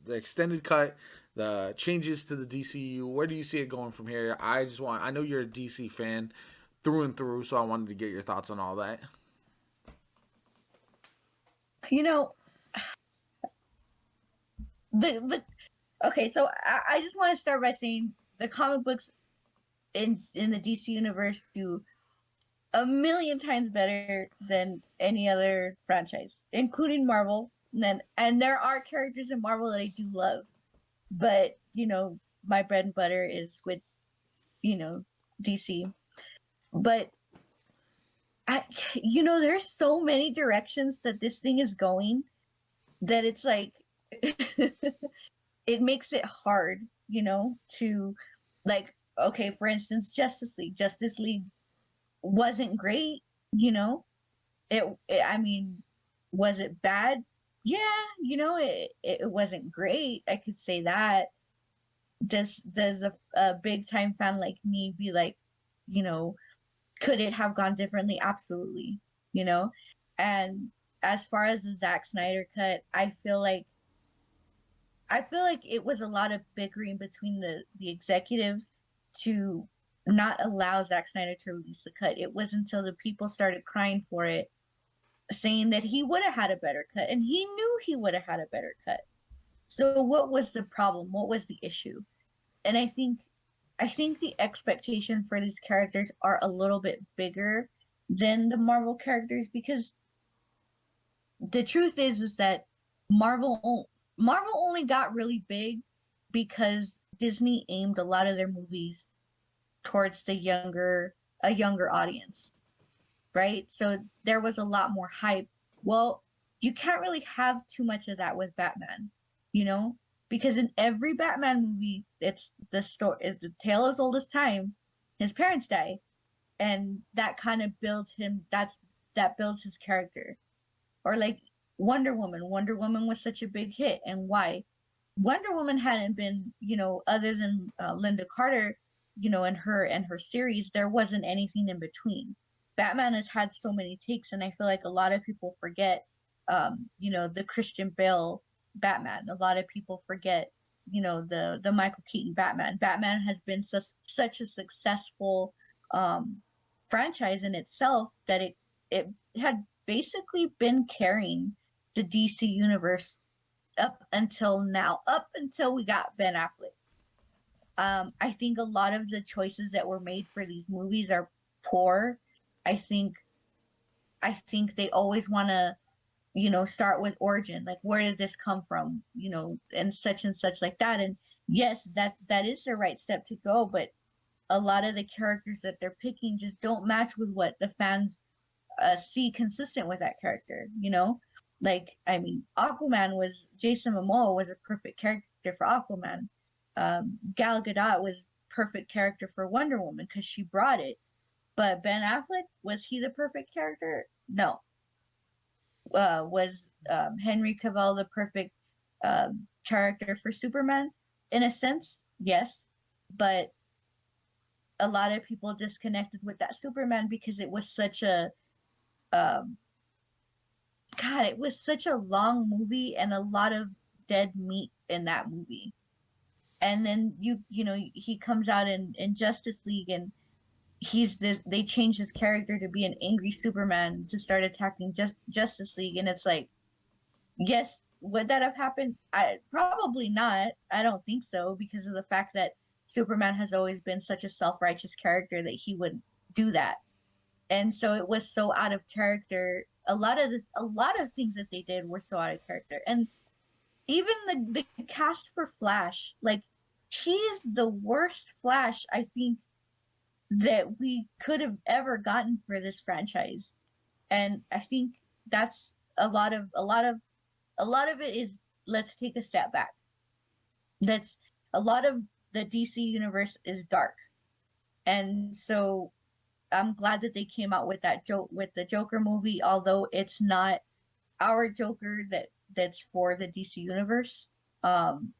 the extended cut, the changes to the DCU? Where do you see it going from here? I know you're a DC fan through and through, so I wanted to get your thoughts on all that. You know, the okay, so I just want to start by saying the comic books in the DC universe do a million times better than any other franchise, including Marvel. And there are characters in Marvel that I do love, but you know, my bread and butter is with, you know, DC. But you know, there's so many directions that this thing is going that it's like it makes it hard, you know, to like, okay, for instance, Justice League wasn't great, you know. I mean, was it bad? Yeah, you know, it wasn't great. I could say that. Does a big time fan like me be like, you know, could it have gone differently? Absolutely, you know. And as far as the Zack Snyder cut, I feel like it was a lot of bickering between the executives to not allow Zack Snyder to release the cut. It was until the people started crying for it, saying that he would have had a better cut, and he knew he would have had a better cut. So what was the problem? What was the issue? And I think the expectation for these characters are a little bit bigger than the Marvel characters, because the truth is that Marvel only got really big because Disney aimed a lot of their movies towards a younger audience, right? So there was a lot more hype. Well, you can't really have too much of that with Batman, you know, because in every Batman movie, it's the story, it's the tale as old as time. His parents die, and that kind of builds him. That builds his character. Or like Wonder Woman. Wonder Woman was such a big hit, and why? Wonder Woman hadn't been, you know, other than Linda Carter, you know, and her series, there wasn't anything in between. Batman has had so many takes, and I feel like a lot of people forget, you know, the Christian Bale Batman. A lot of people forget, you know, the Michael Keaton Batman. Batman has been such a successful um, franchise in itself that it had basically been carrying the DC universe up until now, up until we got Ben Affleck. I think a lot of the choices that were made for these movies are poor. I think I think they always want to, start with origin, like where did this come from, and such like that. And yes, that is the right step to go, but a lot of the characters that they're picking just don't match with what the fans see consistent with that character. Like, I mean, Aquaman was Jason Momoa was a perfect character for Aquaman. Gal Gadot was perfect character for Wonder Woman because she brought it. But Ben Affleck, was he the perfect character? No. Was Henry Cavill the perfect character for Superman? In a sense, yes. But a lot of people disconnected with that Superman because it was such a um, God, it was such a long movie and a lot of dead meat in that movie. And then he comes out in Justice League, and he's this they changed his character to be an angry Superman to start attacking Justice League, and it's like, yes, would that have happened? I probably not. I don't think so, because of the fact that Superman has always been such a self-righteous character that he would do that. And so it was so out of character. A lot of things that they did were so out of character. And even the cast for Flash, like, he's the worst Flash I think that we could have ever gotten for this franchise. And I think that's a lot of it is, let's take a step back. That's A lot of the DC universe is dark. And so I'm glad that they came out with that joke with the Joker movie, although it's not our Joker that's for the DC universe. Um,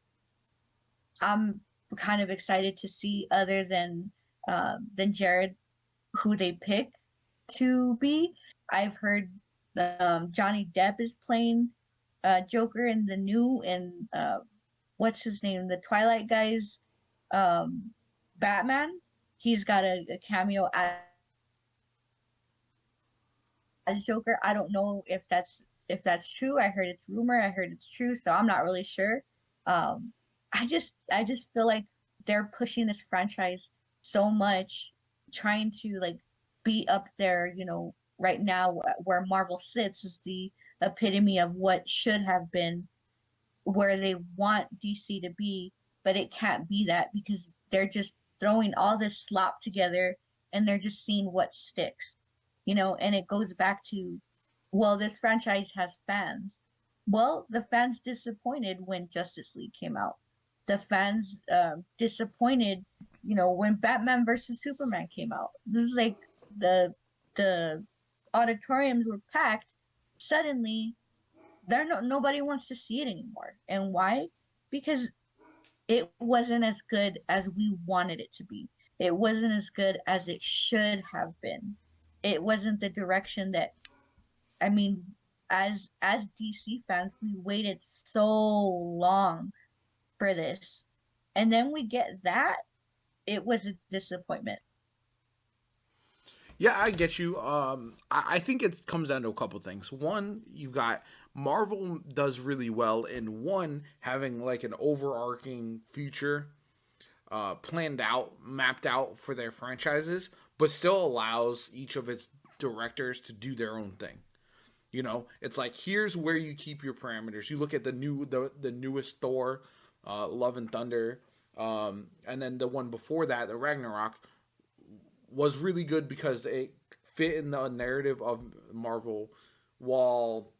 I'm kind of excited to see, other than Jared, who they pick to be. I've heard Johnny Depp is playing Joker in the new, and what's his name, the Twilight guys, um, Batman. He's got a cameo as Joker. I don't know if that's true. I heard it's rumor. I heard it's true, so I'm not really sure. Um, I just feel like they're pushing this franchise so much, trying to, like, be up there. Right now, where Marvel sits is the epitome of what should have been, where they want DC to be, but it can't be that because they're just throwing all this slop together, and they're just seeing what sticks. And it goes back to, well, this franchise has fans. Well, the fans disappointed when Justice League came out. The fans disappointed, when Batman versus Superman came out. This is like the the auditoriums were packed. Suddenly, nobody wants to see it anymore. And why? Because it wasn't as good as we wanted it to be. It wasn't as good as it should have been. It wasn't the direction that, I mean, as DC fans, we waited so long for this. And then we get that. It was a disappointment. Yeah, I get you. I think it comes down to a couple things. One, you've got Marvel does really well in one having like an overarching future planned out, mapped out for their franchises, but still allows each of its directors to do their own thing. It's like, here's where you keep your parameters. You look at the newest Thor, Love and Thunder, and then the one before that, the Ragnarok, was really good because it fit in the narrative of Marvel, while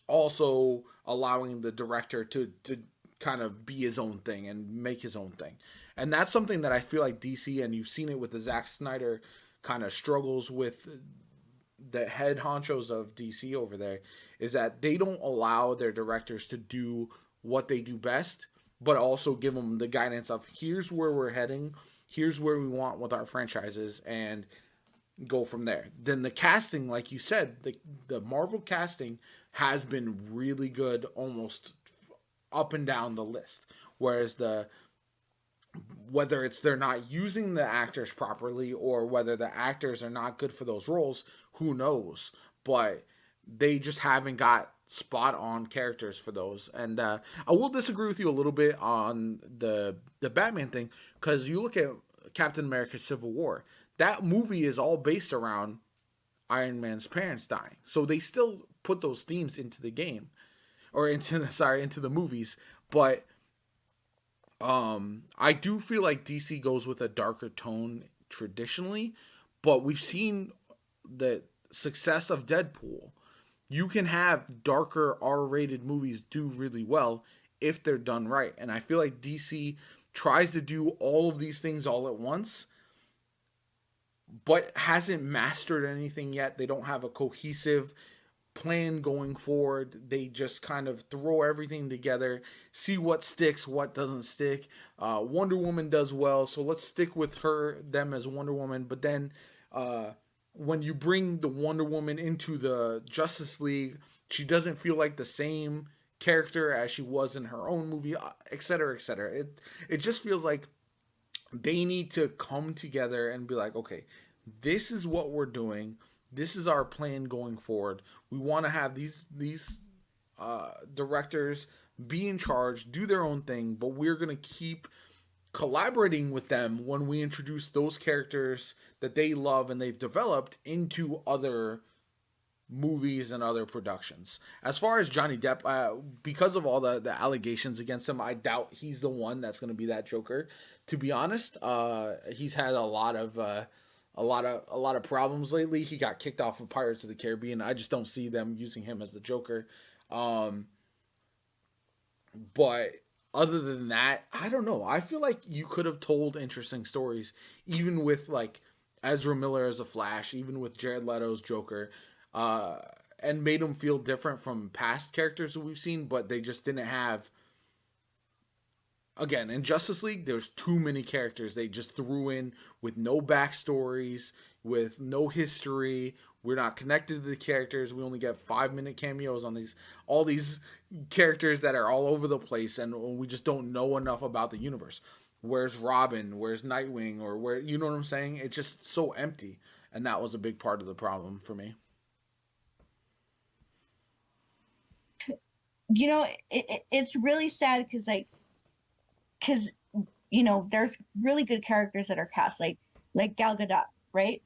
also allowing the director to kind of be his own thing and make his own thing. And that's something that I feel like DC, and you've seen it with the Zack Snyder, kind of struggles with the head honchos of DC over there, is that they don't allow their directors to do what they do best, but also give them the guidance of, here's where we're heading, here's where we want with our franchises, and go from there. Then the casting, like you said, the Marvel casting has been really good, almost up and down the list. Whereas whether it's they're not using the actors properly, or whether the actors are not good for those roles, who knows? But they just haven't got spot on characters for those. And I will disagree with you a little bit on the Batman thing, because you look at Captain America: Civil War. That movie is all based around Iron Man's parents dying, so they still put those themes into the game, or into the into the movies. But I do feel like DC goes with a darker tone traditionally, but we've seen the success of Deadpool. You can have darker R-rated movies do really well if they're done right. And I feel like DC tries to do all of these things all at once, but hasn't mastered anything yet. They don't have a cohesive plan going forward. They just kind of throw everything together, see what sticks, what doesn't stick. Wonder Woman does well, so let's stick with them as Wonder Woman. But then when you bring the Wonder Woman into the Justice League, she doesn't feel like the same character as she was in her own movie, etc., etc. It just feels like they need to come together and be like, okay, this is what we're doing. This is our plan going forward. We want to have these directors be in charge, do their own thing, but we're going to keep collaborating with them when we introduce those characters that they love and they've developed into other movies and other productions. As far as Johnny Depp, because of all the allegations against him, I doubt he's the one that's going to be that Joker. To be honest, he's had a lot of problems lately. He got kicked off of Pirates of the Caribbean. I just don't see them using him as the Joker. But other than that, I don't know. I feel like you could have told interesting stories, even with like Ezra Miller as a Flash, even with Jared Leto's Joker, and made them feel different from past characters that we've seen, but they just didn't have. Again, in Justice League, there's too many characters they just threw in with no backstories, with no history. We're not connected to the characters. We only get 5-minute cameos on all these characters that are all over the place, and we just don't know enough about the universe. Where's Robin? Where's Nightwing? Or where, you know what I'm saying? It's just so empty, and that was a big part of the problem for me. It's really sad because there's really good characters that are cast, like Gal Gadot, right?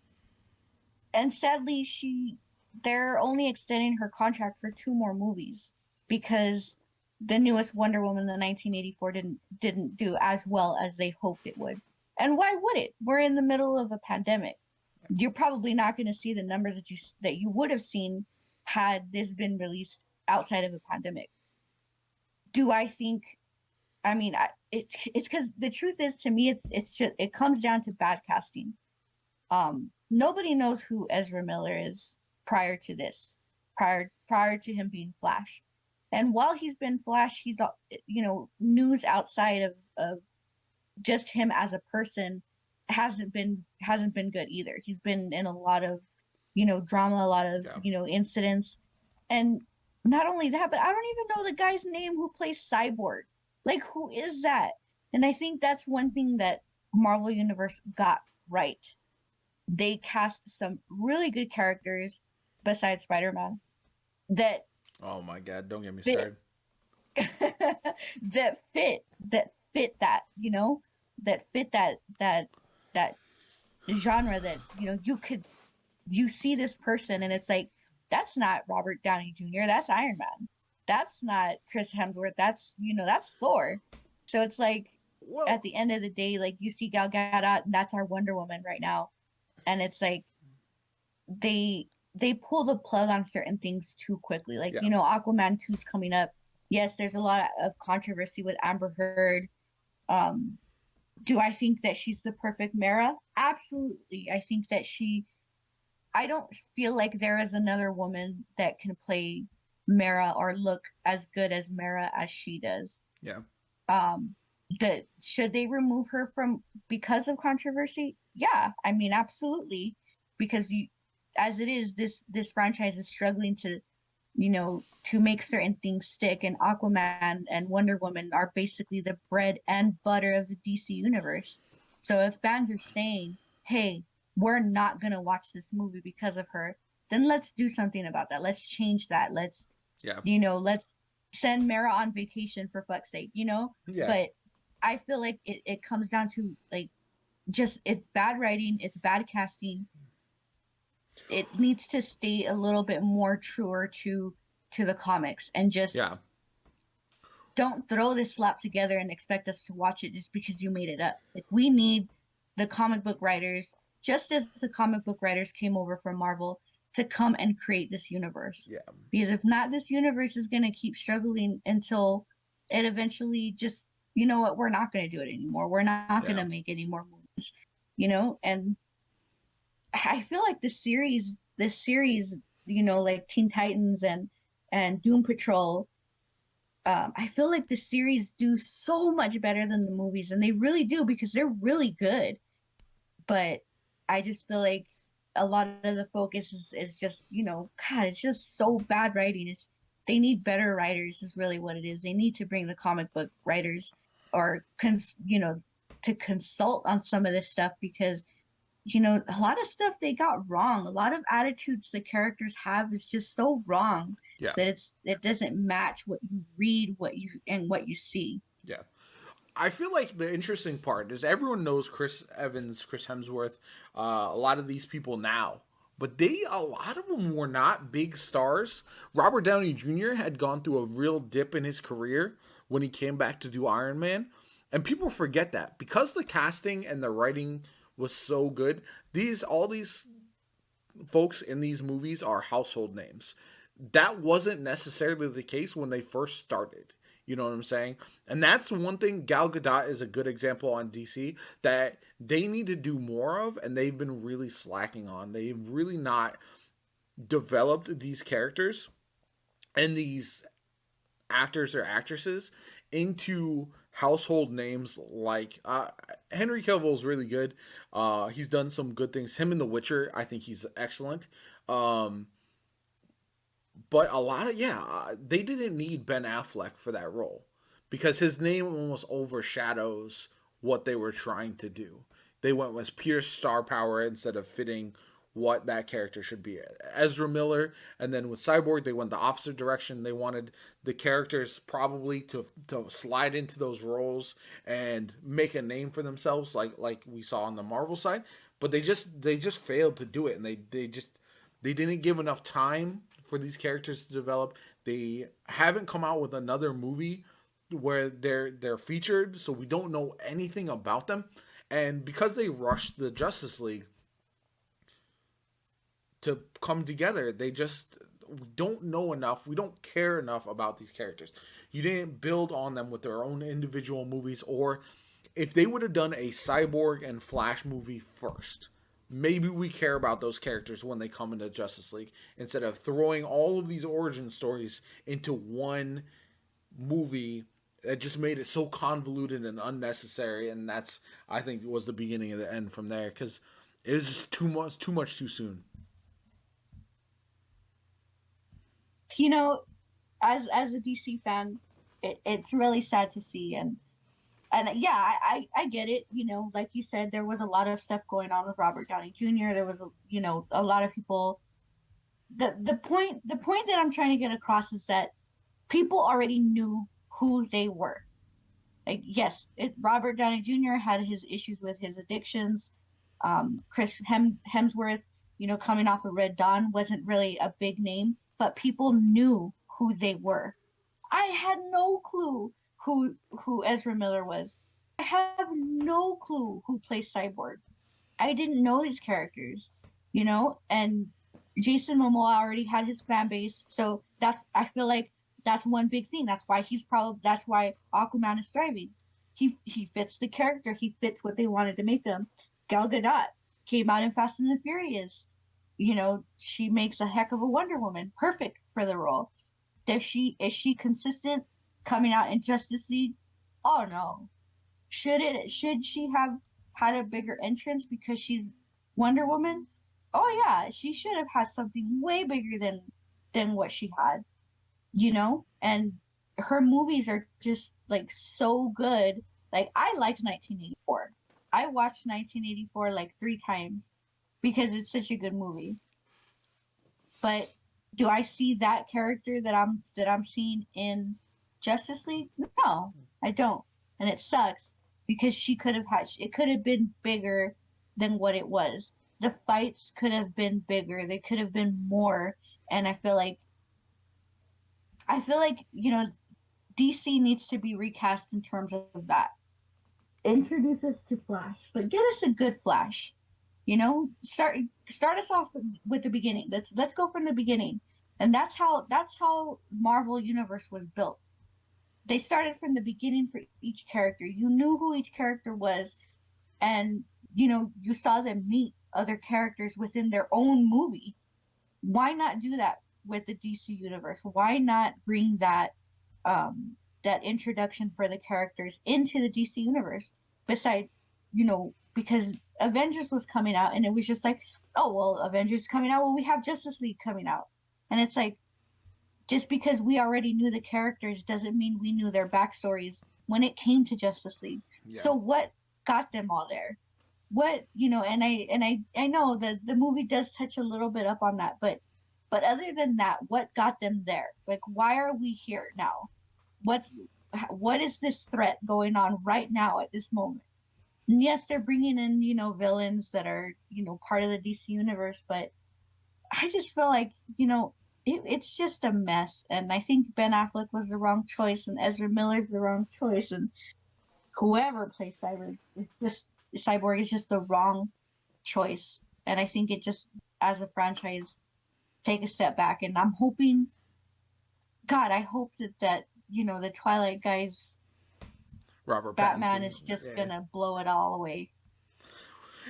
And sadly, they're only extending her contract for 2 more movies because the newest Wonder Woman, the 1984, didn't do as well as they hoped it would. And why would it? We're in the middle of a pandemic. You're probably not going to see the numbers that you would have seen had this been released outside of a pandemic. Do I think? I mean, it's because the truth is, to me, it comes down to bad casting. Nobody knows who Ezra Miller is prior to this, prior to him being Flash. And while he's been Flash, he's news outside of just him as a person hasn't been good either. He's been in a lot of drama, a lot of incidents, and not only that, but I don't even know the guy's name who plays Cyborg. Like, who is that? And I think that's one thing that Marvel Universe got right. They cast some really good characters besides Spider-Man that Oh my God! Don't get me started. that fit that that genre that you see this person and it's like, that's not Robert Downey Jr., that's Iron Man. That's not Chris Hemsworth, that's Thor. So it's like, Well, at the end of the day, like, you see Gal Gadot and that's our Wonder Woman right now. And it's like they pull the plug on certain things too quickly. Like, yeah, Aquaman 2's coming up. Yes, there's a lot of controversy with Amber Heard. Do I think that she's the perfect Mara? Absolutely. I think that I don't feel like there is another woman that can play Mara or look as good as Mara as she does. yeah. Should they remove her because of controversy? Yeah, I mean, absolutely. Because as it is, this franchise is struggling to make certain things stick, and Aquaman and Wonder Woman are basically the bread and butter of the DC universe. So if fans are saying, hey, we're not gonna watch this movie because of her, then let's do something about that. Let's change that. Yeah. Let's send Mara on vacation for fuck's sake, Yeah. But I feel like it comes down to like just it's bad writing, it's bad casting. It needs to stay a little bit more truer to the comics and just Yeah. don't throw this slap together and expect us to watch it just because you made it up. Like we need the comic book writers, just as the comic book writers came over from Marvel, to come and create this universe. Yeah. Because if not, this universe is going to keep struggling until it eventually just, you know what, we're not going to do it anymore. We're not going Yeah. to make any more movies, And I feel like this series, like Teen Titans and Doom Patrol, I feel like the series do so much better than the movies, and they really do because they're really good. But I just feel like a lot of the focus is just, God, it's just so bad writing. They need better writers, is really what it is. They need to bring the comic book writers or, to consult on some of this stuff because, a lot of stuff they got wrong. A lot of attitudes the characters have is just so wrong Yeah. that it doesn't match what you read, what you see. Yeah. I feel like the interesting part is everyone knows Chris Evans, Chris Hemsworth, a lot of these people now, but a lot of them were not big stars. Robert Downey Jr. had gone through a real dip in his career when he came back to do Iron Man, and people forget that because the casting and the writing was so good. All these folks in these movies are household names. That wasn't necessarily the case when they first started. You know what I'm saying? And that's one thing. Gal Gadot is a good example on DC that they need to do more of, and they've been really slacking on. They've really not developed these characters and these actors or actresses into household names like Henry Cavill is really good. He's done some good things. Him in The Witcher, I think he's excellent. But a lot of they didn't need Ben Affleck for that role because his name almost overshadows what they were trying to do. They went with pure star power instead of fitting what that character should be. Ezra Miller, and then with Cyborg, they went the opposite direction. They wanted the characters probably to slide into those roles and make a name for themselves, like we saw on the Marvel side. But they just failed to do it, and they didn't give enough time for these characters to develop. They haven't come out with another movie where they're featured, so we don't know anything about them. And because they rushed the Justice League to come together, we don't know enough. We don't care enough about these characters. You didn't build on them with their own individual movies, or if they would have done a Cyborg and Flash movie first, maybe we care about those characters when they come into Justice League instead of throwing all of these origin stories into one movie that just made it so convoluted and unnecessary. And that's, I think, was the beginning of the end from there because it was just too much too soon. You know, as a DC fan, it's really sad to see, and yeah, I get it. Like you said, there was a lot of stuff going on with Robert Downey Jr. There was a lot of people. The point that I'm trying to get across is that people already knew who they were. Like, yes, Robert Downey Jr. had his issues with his addictions. Chris Hemsworth, coming off of Red Dawn, wasn't really a big name, but people knew who they were. I had no clue who Ezra Miller was. I have no clue who plays Cyborg. I didn't know these characters, and Jason Momoa already had his fan base, so I feel like that's one big thing. That's why Aquaman is thriving. He fits the character. He fits what they wanted to make him. Gal Gadot came out in Fast and the Furious. She makes a heck of a Wonder Woman, perfect for the role. Is she consistent coming out in Justice League? Oh no. Should she have had a bigger entrance because she's Wonder Woman? Oh yeah, she should have had something way bigger than what she had, And her movies are just like so good. Like I liked 1984. I watched 1984 like 3 times because it's such a good movie. But Do I see that character that I'm seeing in Justice League? No, I don't. And it sucks because she could have had it could have been bigger than what it was. The fights could have been bigger. They could have been more. And I feel like DC needs to be recast in terms of that. Introduce us to Flash, but get us a good Flash. Start us off with the beginning. Let's go from the beginning. And that's how Marvel Universe was built. They started from the beginning for each character. You knew who each character was, and you saw them meet other characters within their own movie. Why not do that with the DC universe? Why not bring that introduction for the characters into the DC universe? Besides, because Avengers was coming out, and it was just like, oh well, Avengers coming out, well, we have Justice League coming out, and it's like, just because we already knew the characters doesn't mean we knew their backstories when it came to Justice League. Yeah. So what got them all there? And I know that the movie does touch a little bit up on that, but other than that, what got them there? Like, why are we here now? What what is this threat going on right now at this moment? And yes, they're bringing in villains that are part of the DC universe, but I just feel like it's just a mess. And I think Ben Affleck was the wrong choice, and Ezra Miller's the wrong choice, and whoever plays Cyborg is just the wrong choice. And I think it just, as a franchise, take a step back. And I'm hoping, God, I hope that the Twilight guys Robert Batman Pattinson. is just Yeah. gonna blow it all away.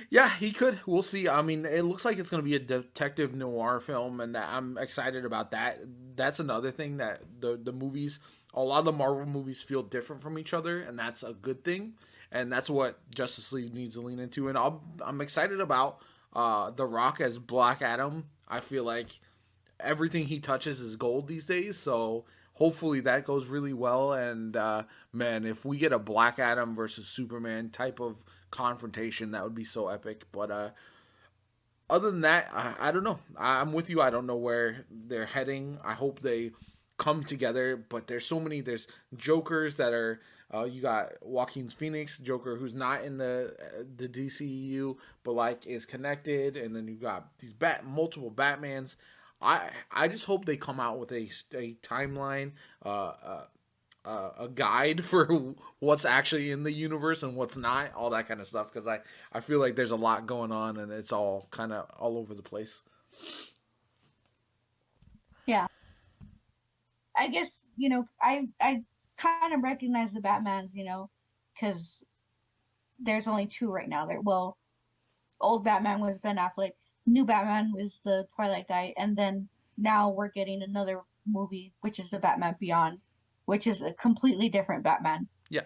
Yeah, he could. We'll see. I mean, it looks like it's going to be a detective noir film, and that I'm excited about that. That's another thing that the movies, a lot of the Marvel movies feel different from each other, and that's a good thing. And that's what Justice League needs to lean into. And I'm excited about The Rock as Black Adam. I feel like everything he touches is gold these days, so hopefully that goes really well. And man, if we get a Black Adam versus Superman type of confrontation, that would be so epic. But other than that, I don't know. I'm with you. I don't know where they're heading. I hope they come together. But there's so many. There's Jokers that are. You got Joaquin Phoenix, Joker, who's not in the DCEU, but like is connected, and then you got these multiple Batmans. I just hope they come out with a timeline, a guide for what's actually in the universe and what's not, all that kind of stuff. Because I feel like there's a lot going on and it's all kind of all over the place. Yeah, I guess I kind of recognize the Batmans, because there's only two right now. Well, old Batman was Ben Affleck, new Batman was the Twilight guy, and then now we're getting another movie, which is the Batman Beyond, which is a completely different Batman. Yeah,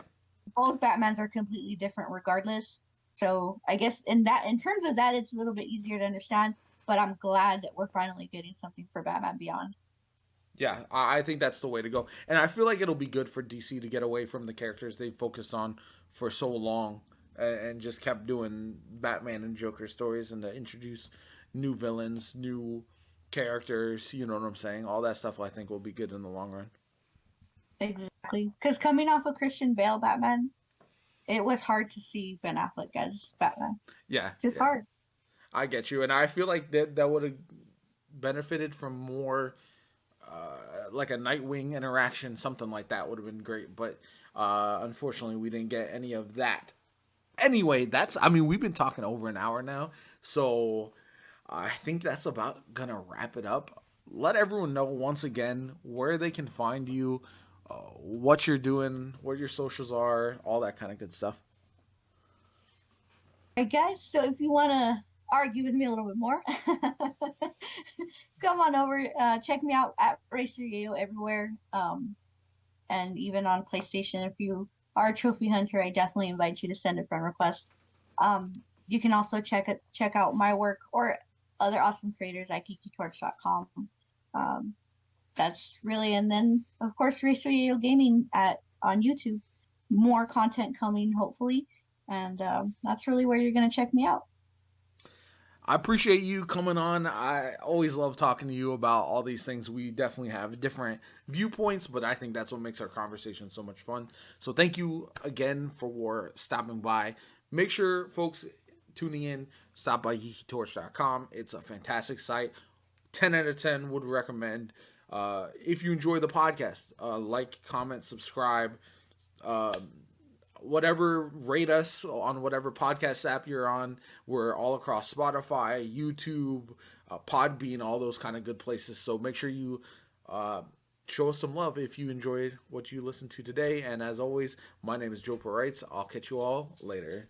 Both Batmans are completely different regardless. So I guess in terms of that, it's a little bit easier to understand. But I'm glad that we're finally getting something for Batman Beyond. yeah, I think that's the way to go, and I feel like it'll be good for DC to get away from the characters they focused on for so long, and just kept doing Batman and Joker stories, and to introduce new villains, new characters. You know what I'm saying? All that stuff I think will be good in the long run. Exactly. Because coming off of Christian Bale Batman, it was hard to see Ben Affleck as Batman. Yeah, Just yeah, hard. I get you, and I feel like that would have benefited from more, like a Nightwing interaction, something like that would have been great. But unfortunately, we didn't get any of that. Anyway, that's. I mean, we've been talking over an hour now, so I think that's about gonna wrap it up. Let everyone know once again where they can find you, what you're doing, what your socials are, all that kind of good stuff. I guess. So if you want to argue with me a little bit more, come on over. Check me out at Raceryayo everywhere. And even on PlayStation, if you are a trophy hunter, I definitely invite you to send a friend request. You can also check out my work or other awesome creators at geekytorch.com. Um, that's really, and then of course Raceryayo Gaming on YouTube. More content coming, hopefully, and that's really where you're going to check me out. I appreciate you coming on. I always love talking to you about all these things. We definitely have different viewpoints, but I think that's what makes our conversation so much fun. So thank you again for stopping by. Make sure, folks, tuning in, stop by geekytorch.com. It's a fantastic site. 10 out of 10 would recommend. If you enjoy the podcast, like, comment, subscribe. Whatever, rate us on whatever podcast app you're on. We're all across Spotify, YouTube, Podbean, all those kind of good places. So make sure you show us some love if you enjoyed what you listened to today. And as always, my name is JoPaWrites. I'll catch you all later.